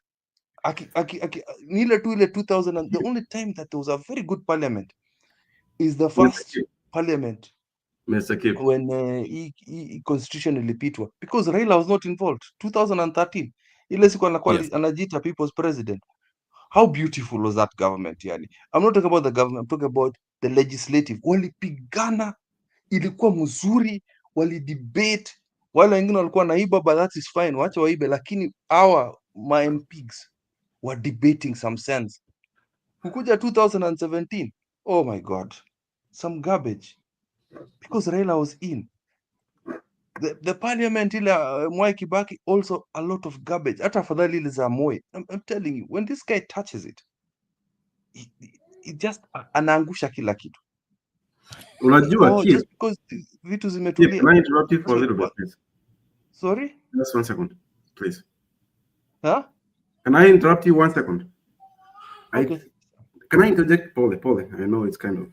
Ile 2000, and the only time that there was a very good parliament is the first parliament when constitution ilipitwa because Raila was not involved. 2013 ile siku anajiita people's president. How beautiful was that government? Yani, I'm not talking about the government, I'm talking about the legislative. Walipigana, ilikuwa mzuri, walidebate, wale wengine walikuwa naiba, but that is fine, wacha waibe, lakini my MPs were debating some sense. Kukuja 2017, oh my God, some garbage, because Raila was in. The parliament ile Mwai Kibaki, also a lot of garbage. Hata afadhali ile za Moi. I'm telling you, when this guy touches it, it just anaangusha kila kitu. Unajua just because vitu zimetulia. Can I interrupt you for a little bit, please? Sorry? Just 1 second, please. Huh? Can I interrupt you 1 second? Okay. Can I interject, Paul? I know it's kind of.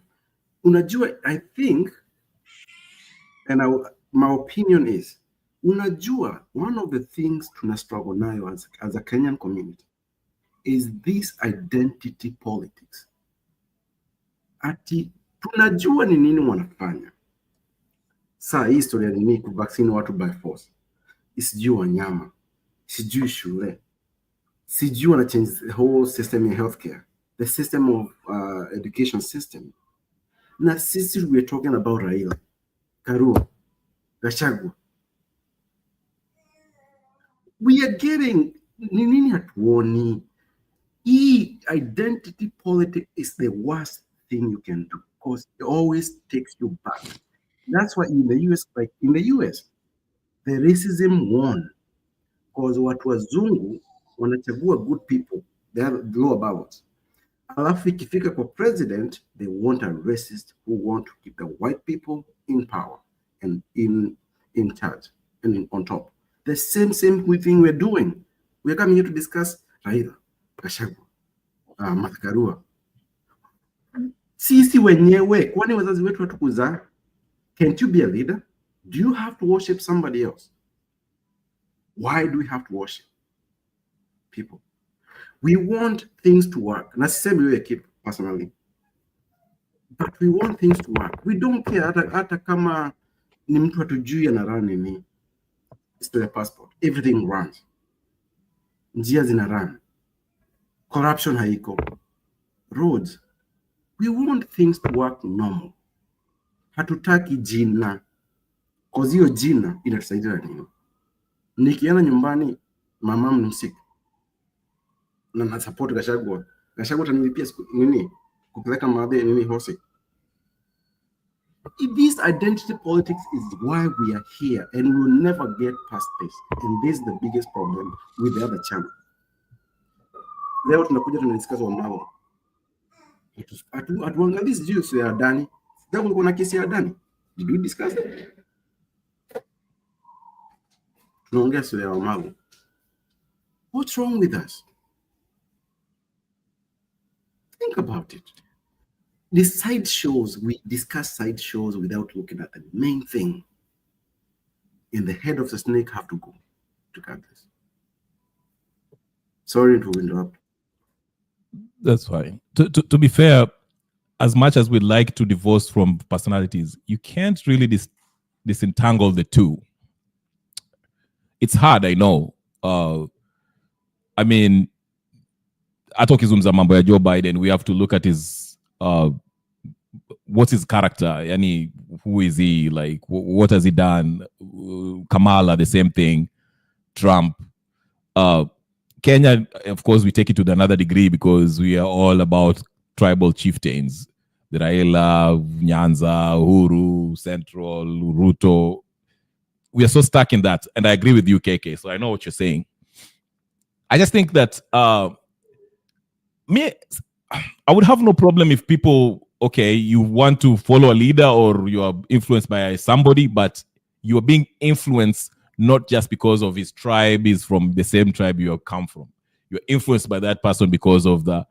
Unajua, I think, and my opinion is, unajua, one of the things tuna struggle nayo as a Kenyan community is this identity politics. Ati tunajua ni nini wanafanya. Saa hii historia ni kuvaccine watu by force. Sijui wanyama, sijui shule, sijui wana change the whole system in healthcare, the system of education system. Na sisi we're talking about Raila, Karua, Gachagua. We are getting nini hatuoni. Identity politics is the worst thing you can do because it always takes you back. That's why in the US, like in the US, the racism won because watu wazungu wanachagua good people, they are lower ballots. Alafu ikifika kwa president, they want a racist who want to keep the white people in power and in charge and on top. The same thing we're doing. We're coming here to discuss Raila, Gachagua, Martha Karua. Sisi wenyewe, kwani wazazi wetu watukuzaa? Can't you be a leader? Do you have to worship somebody else? Why do we have to worship people? We want things to work. Na sisemi wewe keep personally. But we want things to work. We don't care hata kama ni mtu hatujui ana nini. It's the passport. Everything runs. Njia zina run. Corruption haiko. Roads. We want things to work normal. Hatutaki jina. Cause hiyo jina inatusaidia nini? Nikienda nyumbani mama mnusik na na support Gachagua. Gachagua tanilipia nini? Kupeleka madhe nini hosi. This identity politics is why we are here, and we will never get past this. And this is the biggest problem with the other channel. Leo tunakuja tunadiscuss Wamalo. Atuangalie sijui ya Dani. Leo kulikuwa na kesi ya Dani. Did we discuss it? Tunaongea sio ya Wamalo. What's wrong with us? Think about it. The side shows, we discuss side shows without looking at the main thing. And the head of the snake have to go to cut this. Sorry to interrupt. That's fine. To be fair, as much as we'd like to divorce from personalities, you can't really disentangle the two. It's hard, I know. I mean, atokizungumza mambo ya Joe Biden, we have to look at his what's his character? Yani, who is he? Like, what has he done? Kamala, the same thing. Trump. Kenya, of course, we take it to another degree because we are all about tribal chieftains. The Raila, Nyanza, Uhuru, Central, Ruto. We are so stuck in that. And I agree with you, KK. So I know what you're saying. I just think that I would have no problem if people, okay, you want to follow a leader or you are influenced by somebody, but you are being influenced not just because of his tribe, is from the same tribe you have come from. You're influenced by that person because of the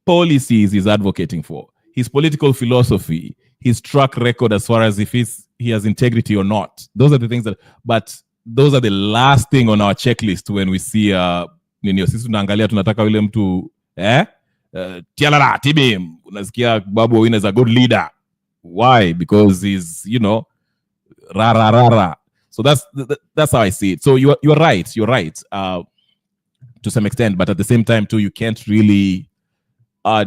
policies he's advocating for, his political philosophy, his track record as far as if he has integrity or not. Those are the things but those are the last thing on our checklist when we see sisi tunaangalia tunataka yule mtu tialala tibim unasikia Babu Owino is a good leader. Why? Because he's rara. So that's how I see it. So you're right to some extent, but at the same time too, you can't really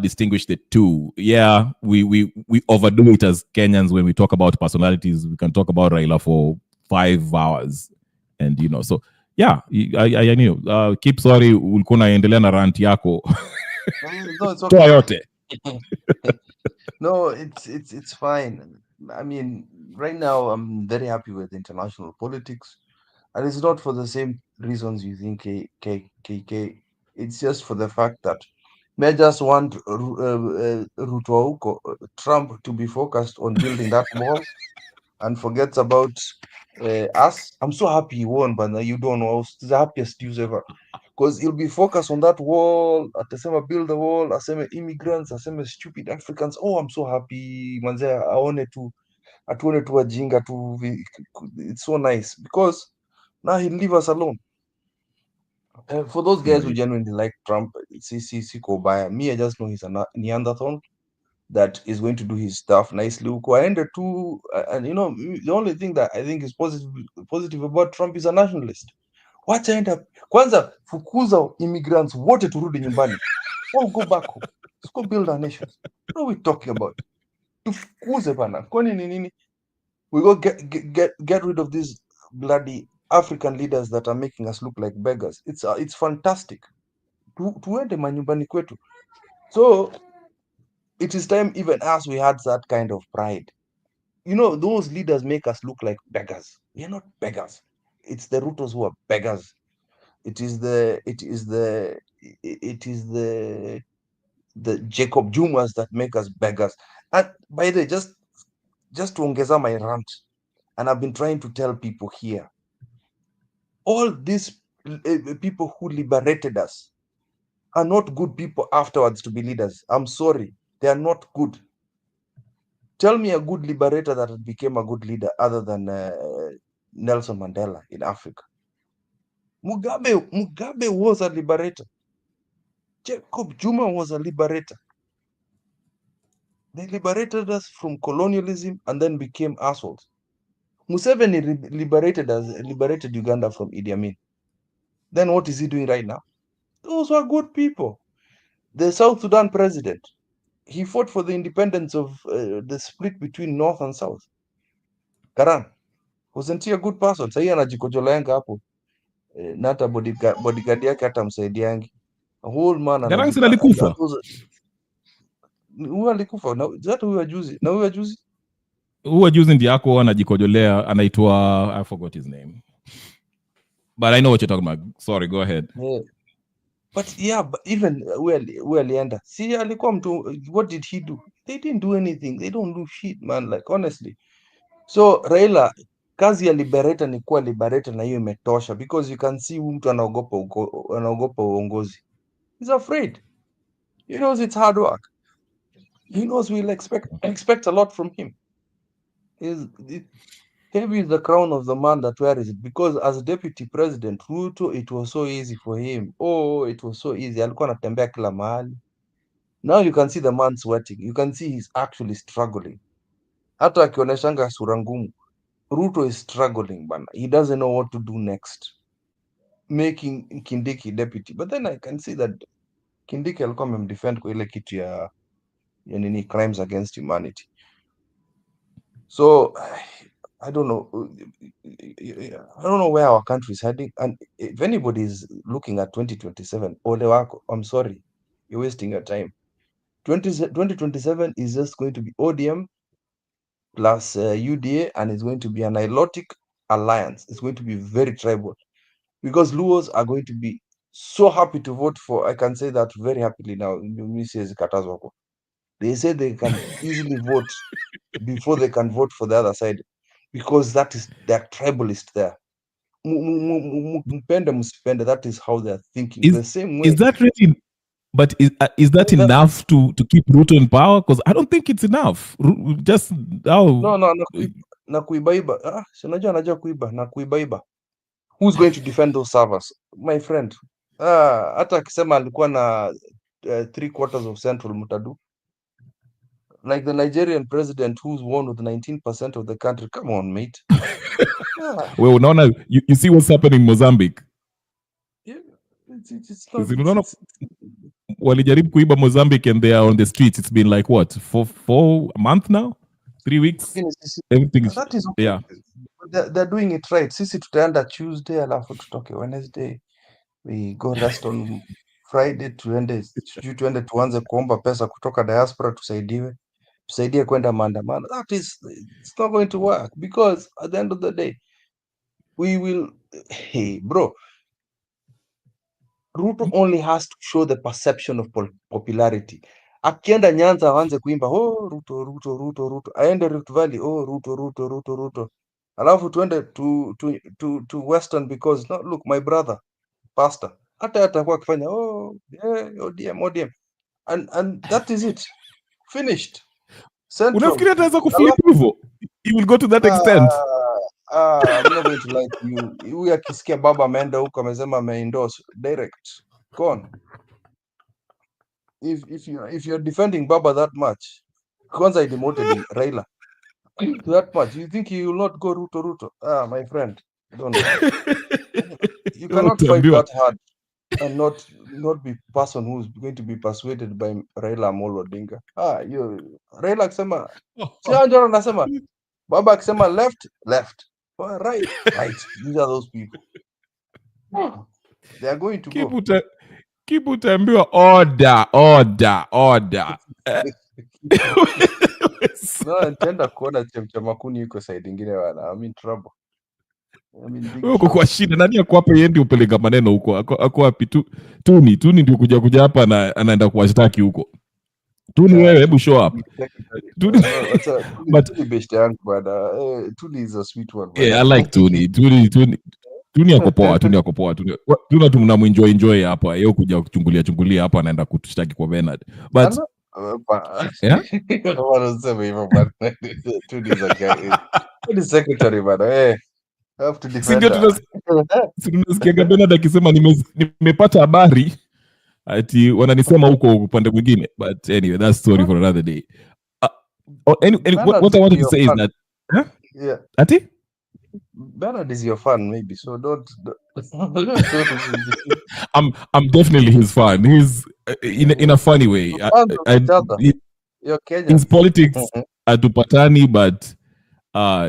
distinguish the two. Yeah, we overdo it as Kenyans when we talk about personalities. We can talk about Raila for 5 hours, and so yeah, I knew. Keep sorry, ulikuwa unaendelea na rant yako. No, it's okay. Yote. No, it's fine. I mean, right now I'm very happy with international politics, and it's not for the same reasons you think, KK. It's just for the fact that may just want Trump to be focused on building that wall and forgets about us. I'm so happy he won, but you don't know. It's the happiest news ever. Because he'll be focused on that wall, atasema build the wall, aseme immigrants, aseme stupid Africans. Oh, I'm so happy. Manze, atuone tu wajinga tu. It's so nice because now he'll leave us alone. For those guys who genuinely like Trump, siko baya. Me, I just know he's a Neanderthal that is going to do his stuff nicely. And the only thing that I think is positive about Trump is a nationalist. Wataenda kwanza, fukuza immigrants wote turudi nyumbani. We'll go back home. Let's go build our nations. What are we talking about? Tufukuze bana. Kwani ni nini? We go get rid of these bloody African leaders that are making us look like beggars. It's fantastic. Tuende manyumbani kwetu. So it is time even as we had that kind of pride. Those leaders make us look like beggars. We are not beggars. It's the Rutos who are beggars. It is the Jacob Jumas that make us beggars. And by the way, just to ongeza my rant, and I've been trying to tell people here, all these people who liberated us are not good people afterwards to be leaders. I'm sorry, they are not good. Tell me a good liberator that became a good leader other than Nelson Mandela in Africa. Mugabe was a liberator. Jacob Zuma was a liberator. They liberated us from colonialism and then became assholes. Museveni liberated Uganda from Idi Amin. Then what is he doing right now? Those were good people. The South Sudan president, he fought for the independence of the split between North and South. Karan, wasn't he a good person? Sahii anajikojolenga hapo na hata bodyguard yake hata msaidiangi. A whole man Garang alikufa. Huyu alikufa na hata huyu ajuzi na huyu ajuzi. Huyu ajuzi ndiye yako anajikojolea, anaitwa, I forgot his name. But I know what you're talking about. Sorry, go ahead. Yeah. But yeah, but even where alienda, see alikuwa mtu, what did he do? They didn't do anything. They don't do shit, man, like honestly. So Raila, kazi ya liberator ni kuwa liberator na hiyo imetosha, because you can see mtu anaogopa uongozi. He's afraid. He knows it's hard work. He knows we'll expect a lot from him. Heavy is the crown of the man that wears it, because as deputy president Ruto, it was so easy for him. Oh, it was so easy. Alikuwa anatembea kila mahali. Now you can see the man sweating. You can see he's actually struggling. Hata akionyeshanga sura ngumu, Ruto is struggling, bana. He doesn't know what to do next, making Kindiki deputy. But then I can see that Kindiki alikuwa amemdefend kwa ile kitu ya nini, crimes against humanity. So I don't know where our country is heading. And if anybody is looking at 2027, ole wako, I'm sorry, you're wasting your time. 2027 is just going to be ODM plus UDA, and it's going to be an ilotic alliance. It's going to be very tribal, because Luos are going to be so happy to vote for, I can say that very happily now. They say they can easily vote before they can vote for the other side, because that is their tribalist there. Mpende msipende, that is how they're thinking. The same way. Is that really? But is that enough to keep Ruto in power? Because I don't think it's enough. Just how? No, na kuibaiba. Unajua anajua kuiba na kuibaiba. Who's going to defend those servers, my friend? Hata akisema alikuwa na 3/4 of Central Mutadu, like the Nigerian president who's won with 19% of the country. Come on, mate. Well, now you see what's happening in Mozambique. Yeah, it's not. Walijaribu kuiba Mozambique and they are on the streets. It's been like what, four a month now, 3 weeks. Everything is, that is okay. Yeah. They're doing it right. Sisi tutaenda Tuesday, alafu tutoke Wednesday. We go rest on Friday, tuende tuanze kuomba pesa kutoka diaspora, tusaidie kwenda maandamano. It's not going to work, because at the end of the day we will, hey bro, Ruto only has to show the perception of popularity. Akienda Nyanza aanze kuimba oh Ruto Ruto Ruto Ruto, aende Rift Valley oh Ruto Ruto Ruto Ruto, alafu tuende to Western, because no, look my brother pastor hata atakuwa akifanya oh yeah ODM and that is it, finished. Unafikiri ataweza kufanya hivyo? You will go to that extent? I'm not going to lie to you. Huyu akisikia baba ameenda huko amesema ameendorse direct gone. If you're defending baba that much, kwanza I demoted Raila that much, you think he will not go Ruto? My friend, don't. You cannot fight that hard and not be person who's going to be persuaded by Raila Amolo Odinga. Raila akisema si anasema baba akisema left, right. These are those people. They are going to go. Keep utaambiwa order. No, nitaenda kuona Chemchamakuni yuko side ingine wana. I'm in trouble. Uko kwa shida. Nani ako hapa yendi upeleka maneno huko? Ako wapi? Tuni ndio kuja hapa na anaenda kuwashtaki huko. Tuni wewe, hebu show up. Tuni is a sweet one. Yeah, I like Tuni. Tuni ako poa. Tuna tunamwenjoy hapa. Yeye kuja kuchungulia hapa anaenda kutushtaki kwa Bernard. But yeah? Tuni is a guy. Tuni is secretary bana. Have to defend. Tunasikia Bernard akisema nimepata habari ati wananisema huko upande mwingine, but anyway, that's story for another day. What I wanted to say is that yeah. Ati? Bernard is your fan, maybe, so don't. I'm definitely his fan. He's in a funny way. You're Kenyan. His politics hatupatani, but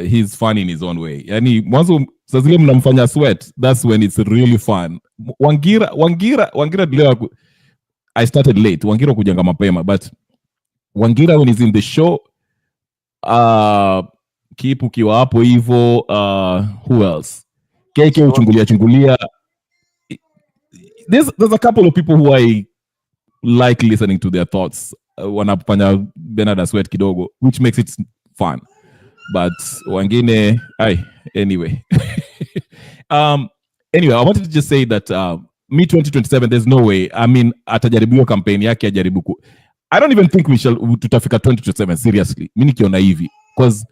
he's fun in his own way. Yani mwanzo saa zile mnamfanya sweat, that's when it's really fun. Wangira leo I started late. Wangira kujanga mapema, but Wangira when he's in the show, Kipu kiwa hapo hivyo, who else? KK uchungulia. There's a couple of people who I like listening to their thoughts wanapofanya Bernard sweat kidogo, which makes it fun. But wengine, anyway. Anyway, I wanted to just say that me 2027, there's no way. I mean, atajaribu campaign yake ajaribu. I don't even think tutafika 2027 seriously. Mimi nikiona hivi, because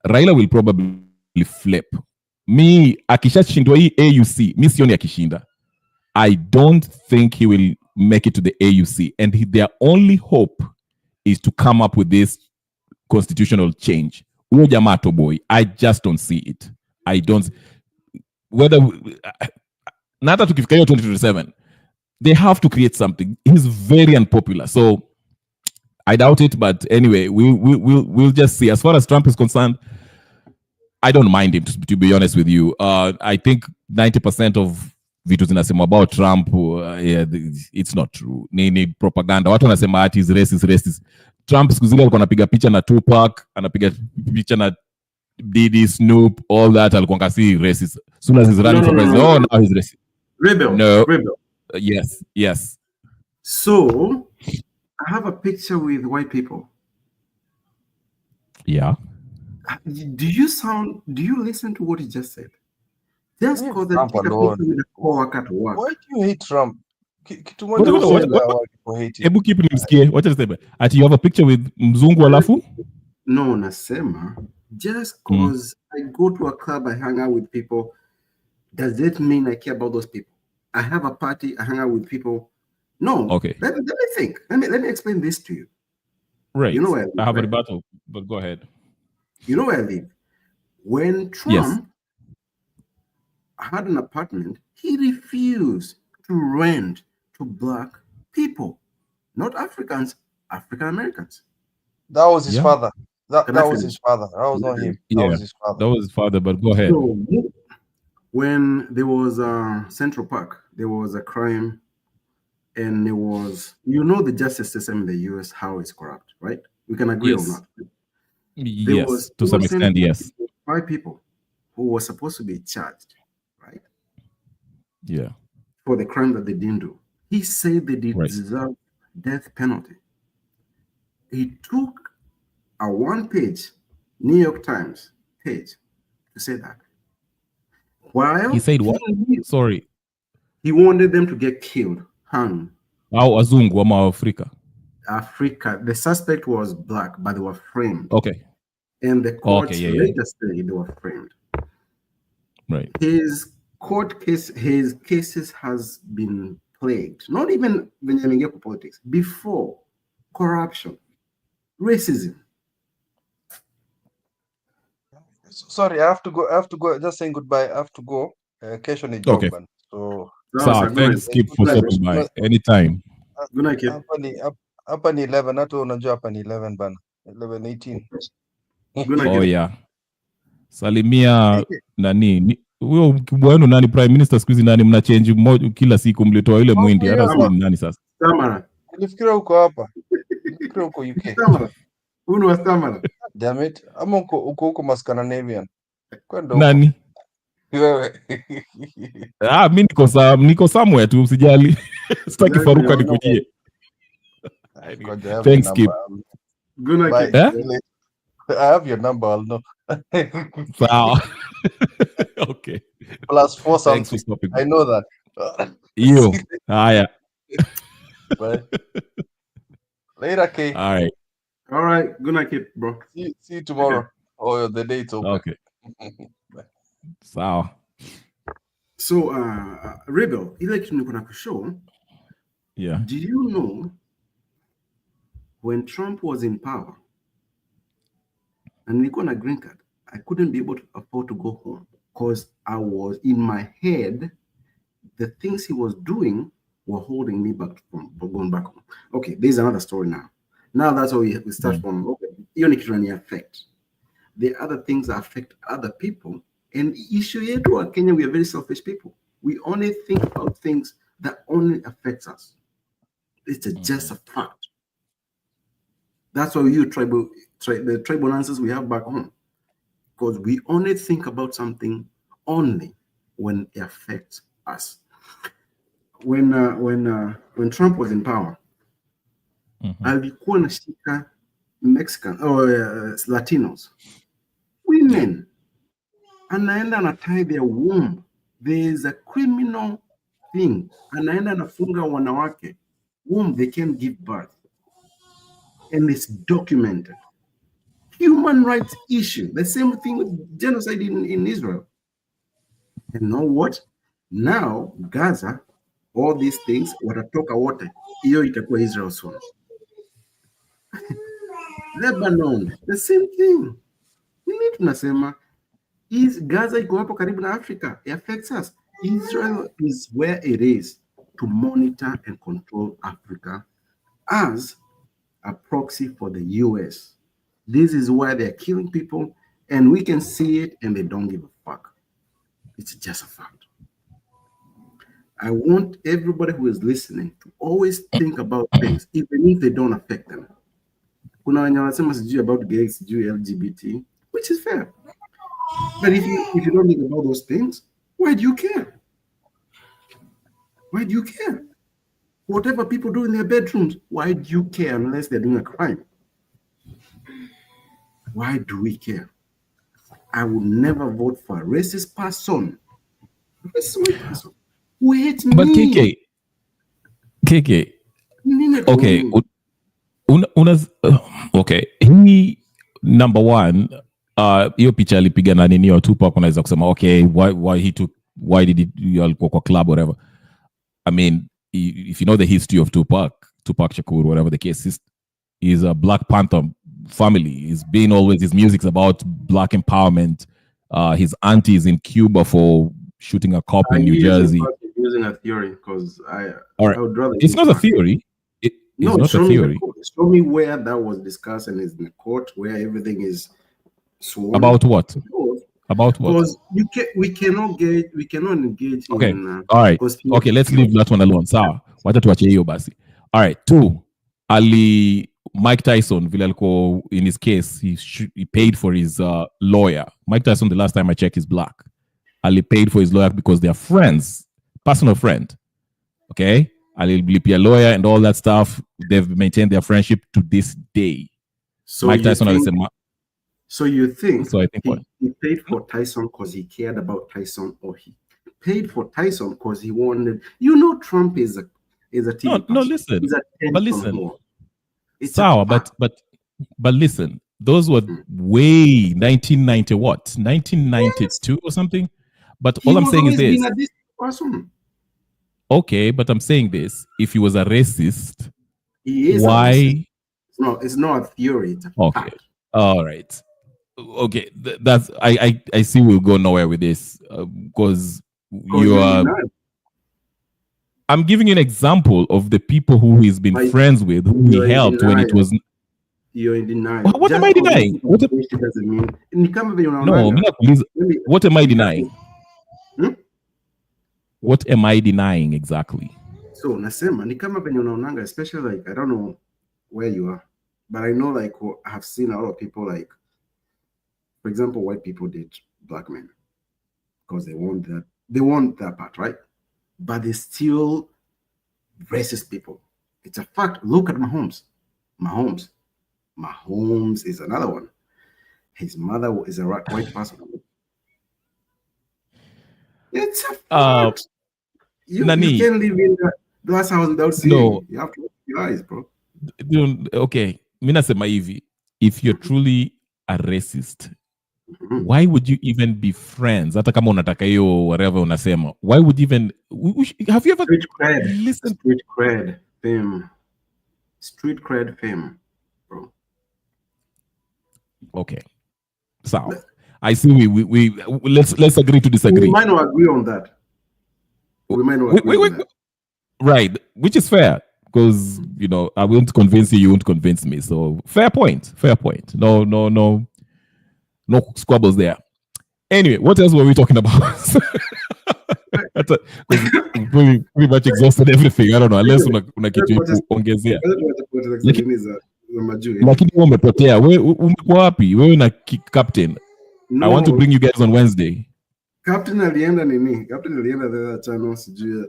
Raila will probably flip. Mi akishashindwa hii AUC, mi sioni akishinda. I don't think he will make it to the AUC, and their only hope is to come up with this constitutional change. Uyo jamaa boy, I just don't see it. I don't. Whether nata tukifika hiyo 2027, they have to create something. He's very unpopular, so I doubt it. But anyway, we'll just see. As far as Trump is concerned, I don't mind him, to be honest with you. I think 90% of vitu zinasema about Trump, it's not true. Ni propaganda. Watu wanasema ati is racist. Trump siku zile alikuwa anapiga picha na Tupac, anapiga picha na Diddy, Snoop, all that, alikuwa kasi racist. Soon as he's running for president, now he's racist. Rebel. Yes. So, I have a picture with white people. Yeah. Do you listen to what he just said? Just because Trump alone. Why do you hate Trump? Ebu keep nimsikie. What is it? Ati you have a picture with mzungu alafu? No, nasema. Just because I go to a club, I hang out with people, does it mean I care about those people? I have a party, I hang out with people. No. Okay. Let me think. Let me explain this to you. Right. You know where I live, I have a rebuttal, but go ahead. You know where I live. When Trump had an apartment, he refused to rent to black people, not Africans, African Americans. That was his father. That was his father. That was not him. That was his father. That was his father, but go ahead. So, when there was Central Park, there was a crime, and there was, the justice system in the US, how it's corrupt, right? We can agree on that. There was to some extent, yes. 5 people who were supposed to be charged, right? Yeah. For the crime that they didn't do. He said they did deserve death penalty. He took a 1-page New York Times page to say that. While he said what? Sorry. He wanted them to get killed, hung. Wazungu ama Africa? Africa. The suspect was black, but they were framed. Okay. And the court later said they were framed. Right. His court case, his cases has been plagued. Not even when you get politics. Before, corruption, racism. Sorry, I have to go. Just saying goodbye. I have to go. Kesho ni job. Okay. So thanks, Skip, for stopping by. Anytime. Good night, Kip. Hapa ni 11. Hata unajua hapa ni 11 bana. 11:18. Oh yeah. Salimia nani? Huyo mkubwa wenu nani, Prime Minister siku hizi nani, mna change mmoja kila siku, mlitoa yule mwindi, hata sio nani sasa. Samara. Nilifikiria uko hapa. Nilifikiria uko UK. Samara. Uno wa Samara. Damn it. Ama uko Scandinavian. Kwenda Nani? Wewe. Mimi niko somewhere tu, usijali. Sitaki Faruka nikujie. Thanks, Kip. Good night. I have your number, I'll know. Wow. Okay. +4 something. I know that. You. Yeah. Bye. Later, K. All right. Good night, Kip, bro. See you tomorrow. Okay. Or the date open. Okay. Sawa. So, Rebel, ile kitu niko na kushow. Yeah. Do you know when Trump was in power and nilikuwa na green card, I couldn't be able to afford to go home because I was in my head, the things he was doing were holding me back from going back home. Okay, there's another story now. Now that's how we start from, okay, unit affect. The other things that affect other people. And issue here to Kenya, we are very selfish people. We only think about things that only affects us. It's just a fact. That's why we use the tribal answers we have back home. Because we only think about something only when it affects us. When Trump was in power, alikuwa nashika Mexican or Latinos, women, anaenda anatie their womb. There is a criminal thing. Anaenda anafunga wanawake womb, they can't give birth, and it's documented. Human rights issue. The same thing with genocide in Israel. And you know what? Now Gaza, all these things, watatoka wote, hiyo itakuwa Israel soon. Lebanon, the same thing. Nini tunasema? Is Gaza iko hapo karibu na Africa? It affects us. Israel is where it is to monitor and control Africa as a proxy for the US. This is why they're killing people, and we can see it, and they don't give a fuck. It's just a fact. I want everybody who is listening to always think about things, even if they don't affect them. Kuna wenye wanasema sijui about gays, sijui LGBT, which is fair. But if you don't think about those things, why do you care? Why do you care? Whatever people do in their bedrooms, why do you care unless they're doing a crime? Why do we care? I would never vote for a racist person. Who hates me. But KK, okay, okay. He number one, hiyo picha alipiga na nini wa Tupac, unaweza kusema okay, why did he alikuwa kwa club or whatever. I mean, if you know the history of Tupac Shakur, whatever the case is a Black Panther family. He's been always, his music's about Black empowerment. His auntie is in Cuba for shooting a cop in New Jersey. Using a theory, because I would rather. It's not a theory. It's not a theory. Show me where that was discussed and is in the court, where everything is sworn. About what? About what? Because we cannot engage. Okay. In, all right. Okay, let's leave that one alone. Sawa. Wacha tuache hiyo basi. All right. 2. Mike Tyson, in his case, he paid for his lawyer. Mike Tyson, the last time I checked, is black. Ali paid for his lawyer because they're friends, personal friend. Okay? Ali be a lawyer and all that stuff. They've maintained their friendship to this day. So Mike Tyson, so you think so I think he paid for Tyson because he cared about Tyson, or he paid for Tyson because he wanted, Trump is a TV no, listen. But listen. It's sour, but listen, those were way 1990 what? 1992 or something? But all I'm saying is this. Okay, but I'm saying this. If he was a racist, he is why? Racist. No, it's not a theory. It's a fact. All right. Okay, that's I see we'll go nowhere with this because you are. I'm giving you an example of the people who he's been friends with, who he helped when it was. You're in denial. What am I denying? What am I denying? What am I denying exactly? So nasema ni kama venye unaonanga, especially like I don't know where you are, but I know like I have seen a lot of people, like for example, white people date black men because they want that part, right? But they're still racist people. It's a fact. Look at Mahomes. Mahomes is another one. His mother is a white person. It's a fact. You can't live in the glass house without seeing. No. You have to open your eyes, bro. Okay. Mina sema hivi. If you're truly a racist, why would you even be friends? Hata kama unataka hiyo whatever unasema. Why would you even have you ever listened? Street cred fame, bro. Okay. So I see we let's agree to disagree. We might not agree on that. We might not agree on that. Right, which is fair. because you know I won't convince you, you won't convince me. So fair point. No squabbles there. Anyway, what else were we talking about? Pretty much exhausted everything. I don't know, unless una kitu kuongezea. Lakini wewe umepotea. Wewe umekuwa wapi? Wewe na captain. I want to bring you guys on Wednesday. Captain alienda nini? Captain alienda the channel sijui.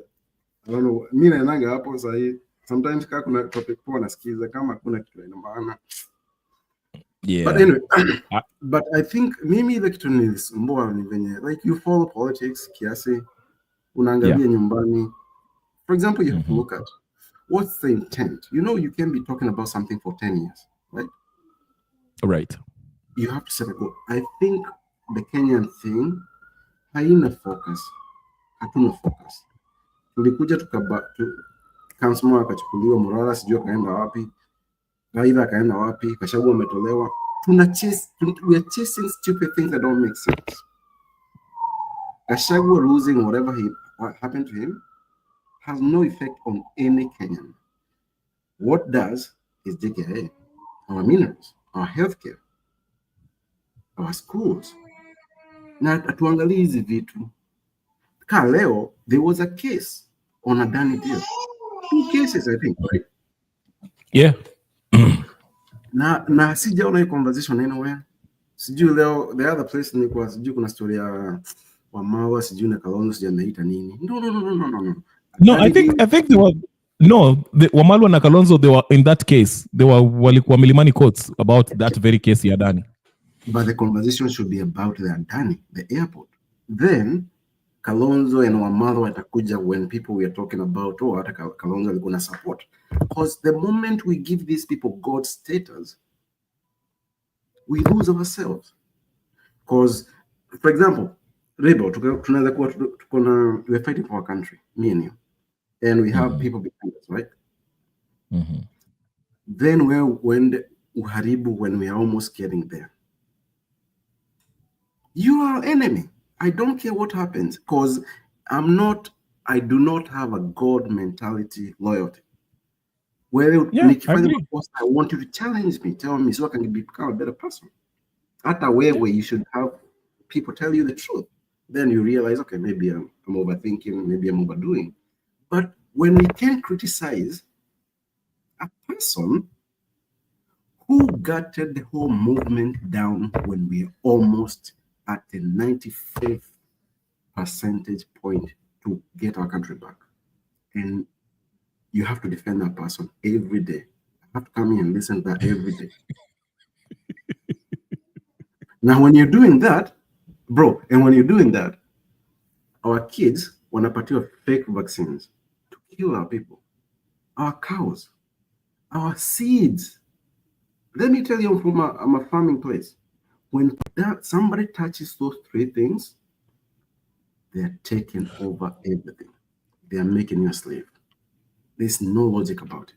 I don't know. Mimi naendanga hapo sasa. Sometimes kama kuna topic poa nasikiza, kama kuna kitu ina maana. Yeah. But anyway, but I think mimi ile kitu nilisumbua ni venye like you follow politics kiasi, unaangalia nyumbani. For example, you have to look at what's the intent. You know, you can be talking about something for 10 years, right? Right. You have to set a goal. I think the Kenyan thing, haina focus. Hatuna focus. Tulikuja Kansmo akachukuliwa, Morala sijui akaenda wapi, Raila akaenda wapi, Gachagua ametolewa. We are chasing stupid things that don't make sense. Gachagua losing what happened to him has no effect on any Kenyan. What does is JKIA, our minerals, our healthcare, our schools. Na atuangalie hizi vitu. Leo, there was a case on a dani deal. 2 cases, I think, right? Yeah. na sijaona hii conversation anywhere. Sijui leo the other place nilikuwa sijui kuna story ya Wamawa sijui na Kalonzo sijui ameita nini. No, I think they were the Wamalwa na Kalonzo, they were in that case. They were walikuwa Milimani courts about that very case ya Dani. But the conversation should be about the Dani, the airport. Then Kalonzo and Wamalwa watakuja when people were talking about hata Kalonzo alikuwa na support. Because the moment we give these people God status, we lose ourselves. Because, for example, Rebel, we're fighting for our country, me and you, and we have people behind us, right? Then when uharibu, when we are almost getting there, you are our enemy. I don't care what happens, because I do not have a God mentality loyalty. Well, I want you to challenge me, tell me so I can become a better person. At a way where you should have people tell you the truth. Then you realize, okay, maybe I'm overthinking, maybe I'm overdoing. But when we can criticize a person who gutted the whole movement down when we are almost at the 95th percentage point to get our country back, and you have to defend that person every day. I have to come in and listen to that every day. Now, when you're doing that, bro, and when you're doing that, our kids wanapatiwa fake vaccines to kill our people, our cows, our seeds. Let me tell you, I'm a farming place. When somebody touches those 3 things, they're taking over everything. They are making you a slave. There's no logic about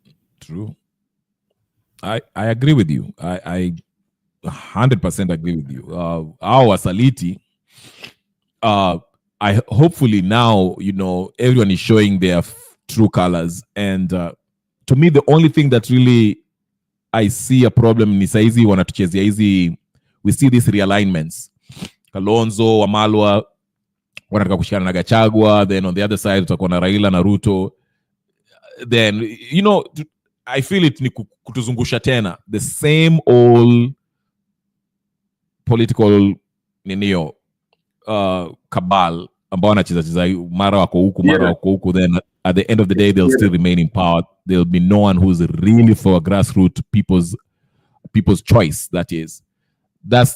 it. True. I agree with you. I 100% agree with you. Our Saliti, I hopefully now, you know, everyone is showing their true colors. And to me, the only thing that really I see a problem ni saizi wanatuchezea hizi, we see these realignments. Kalonzo, Wamalwa, wanataka kushikana na Gachagua, then on the other side tutakuwa na Raila na Ruto. Then, you know, I feel it ni kutuzungusha tena. The same old political cabal ambao wanacheza mara wako huku, then at the end of the day they'll still remain in power. There'll be no one who's really for a grassroots people's choice. That is, that's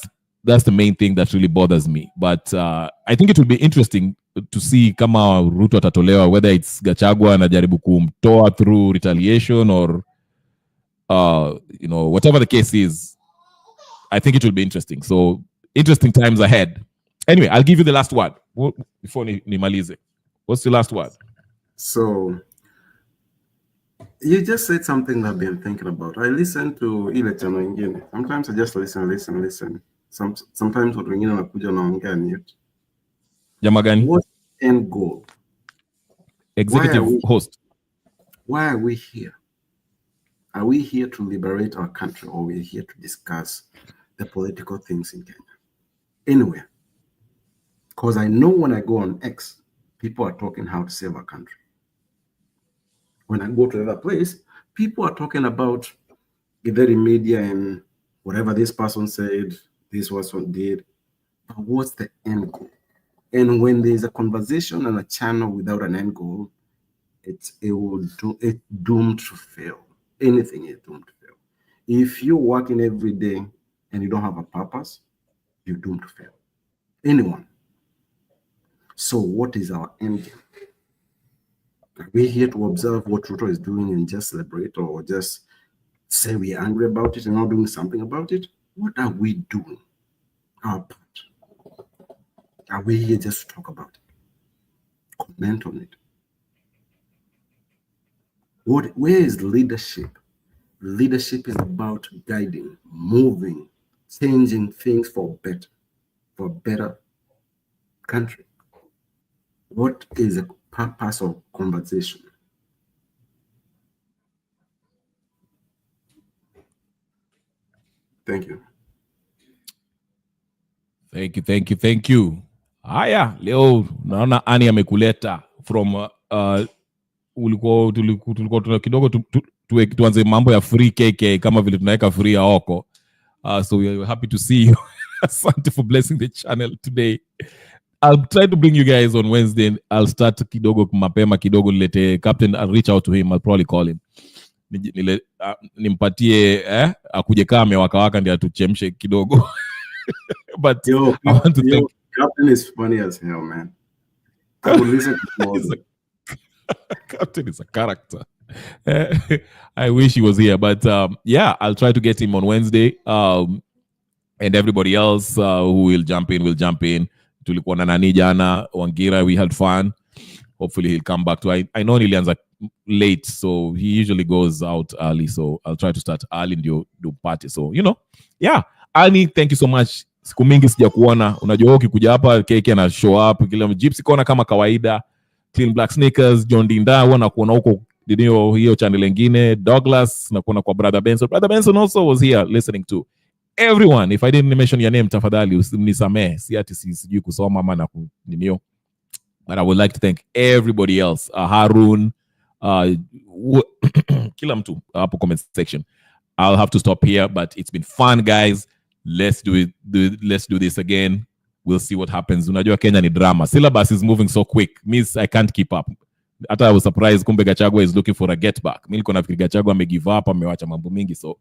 the main thing that really bothers me. But I think it will be interesting to see kama Ruto atatolewa, whether it's Gachagua anajaribu kumtoa through retaliation or you know, whatever the case is. I think it will be interesting. So interesting times ahead. Anyway, I'll give you the last word before nimalize. What's the last word? So you just said something that I've been thinking about. I listen to ile channel ingine. Sometimes I just listen. Sometimes watu wengine wanakuja wanaongea mute. Jamaa gani? What's the end goal? executive host. Why are we here? Are we here to liberate our country, or are we here to discuss the political things in Kenya? Anywhere. Because I know when I go on X, people are talking how to save our country. When I go to the other place, people are talking about either in media and whatever this person said, this person did. But what's the end goal? And when there's a conversation and a channel without an end goal, it's doomed to fail. Anything is doomed to fail. If you're working every day and you don't have a purpose, you're doomed to fail. Anyone. So what is our end game? Are we here to observe what Ruto is doing and just celebrate, or just say we're angry about it and not doing something about it? What are we doing? Our part. Are we here just to talk about it? Comment on it. Where is leadership? Leadership is about guiding, moving, changing things for a better country. What is the purpose of conversation? Thank you. Thank you. Haya, leo naona Ani amekuleta from tulikuwa kidogo tuanze mambo ya free KK kama vile tunaweka free ya Oko. So we are happy to see you. Asante for blessing the channel today. I'll try to bring you guys on Wednesday. I'll start kidogo mapema kidogo nilete Captain. I'll reach out to him. I'll probably call him. Nimpatie akuje kama waka ndio atuchemshe kidogo. But I want to thank Captain is funny as hell, man. I will listen to more. Captain is a character. I wish he was here, but yeah, I'll try to get him on Wednesday. And everybody else who will jump in will jump in. Tulikuwa na nani jana Wangira, we had fun. Hopefully he'll come back to. I know nilianza late, so he usually goes out early, so I'll try to start early and do party. So yeah. Ani, thank you so much. Siku mingi sija kuona. Unajua ukikuja hapa KK na show up kila Gypsy Corner kama kawaida. Clean Black Sneakers, John Dinda wana kuona huko hiyo channel nyingine. Douglas na kuona kwa Brother Benson. Brother Benson also was here listening to everyone. If I didn't mention your name, tafadhali unisamee. Si ati sijui kusoma ama na ninio. But I would like to thank everybody else. Harun, kila mtu hapo comment section. I'll have to stop here, but it's been fun, guys. Let's do it. Let's do this again. We'll see what happens. Unajua Kenya ni drama. Syllabus is moving so quick. Means I can't keep up. Hata I was surprised kumbe Gachagua is looking for a get back. Mimi nilikuwa nafikiri Gachagua amegive up, amewacha mambo mingi. So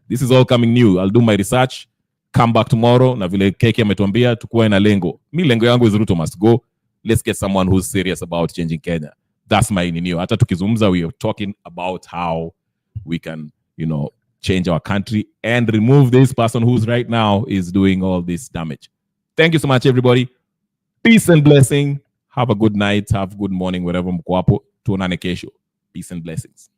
this is all coming new. I'll do my research. Come back tomorrow. Na vile KK ametuambia tukuwe na lengo. Mimi lengo yangu is Ruto must go. Let's get someone who's serious about changing Kenya. That's my nini. Hata tukizungumza, we are talking about how we can, change our country and remove this person who's right now is doing all this damage. Thank you so much, everybody. Peace and blessing. Have a good night. Have a good morning, wherever mko hapo. Tuonane kesho. Peace and blessings.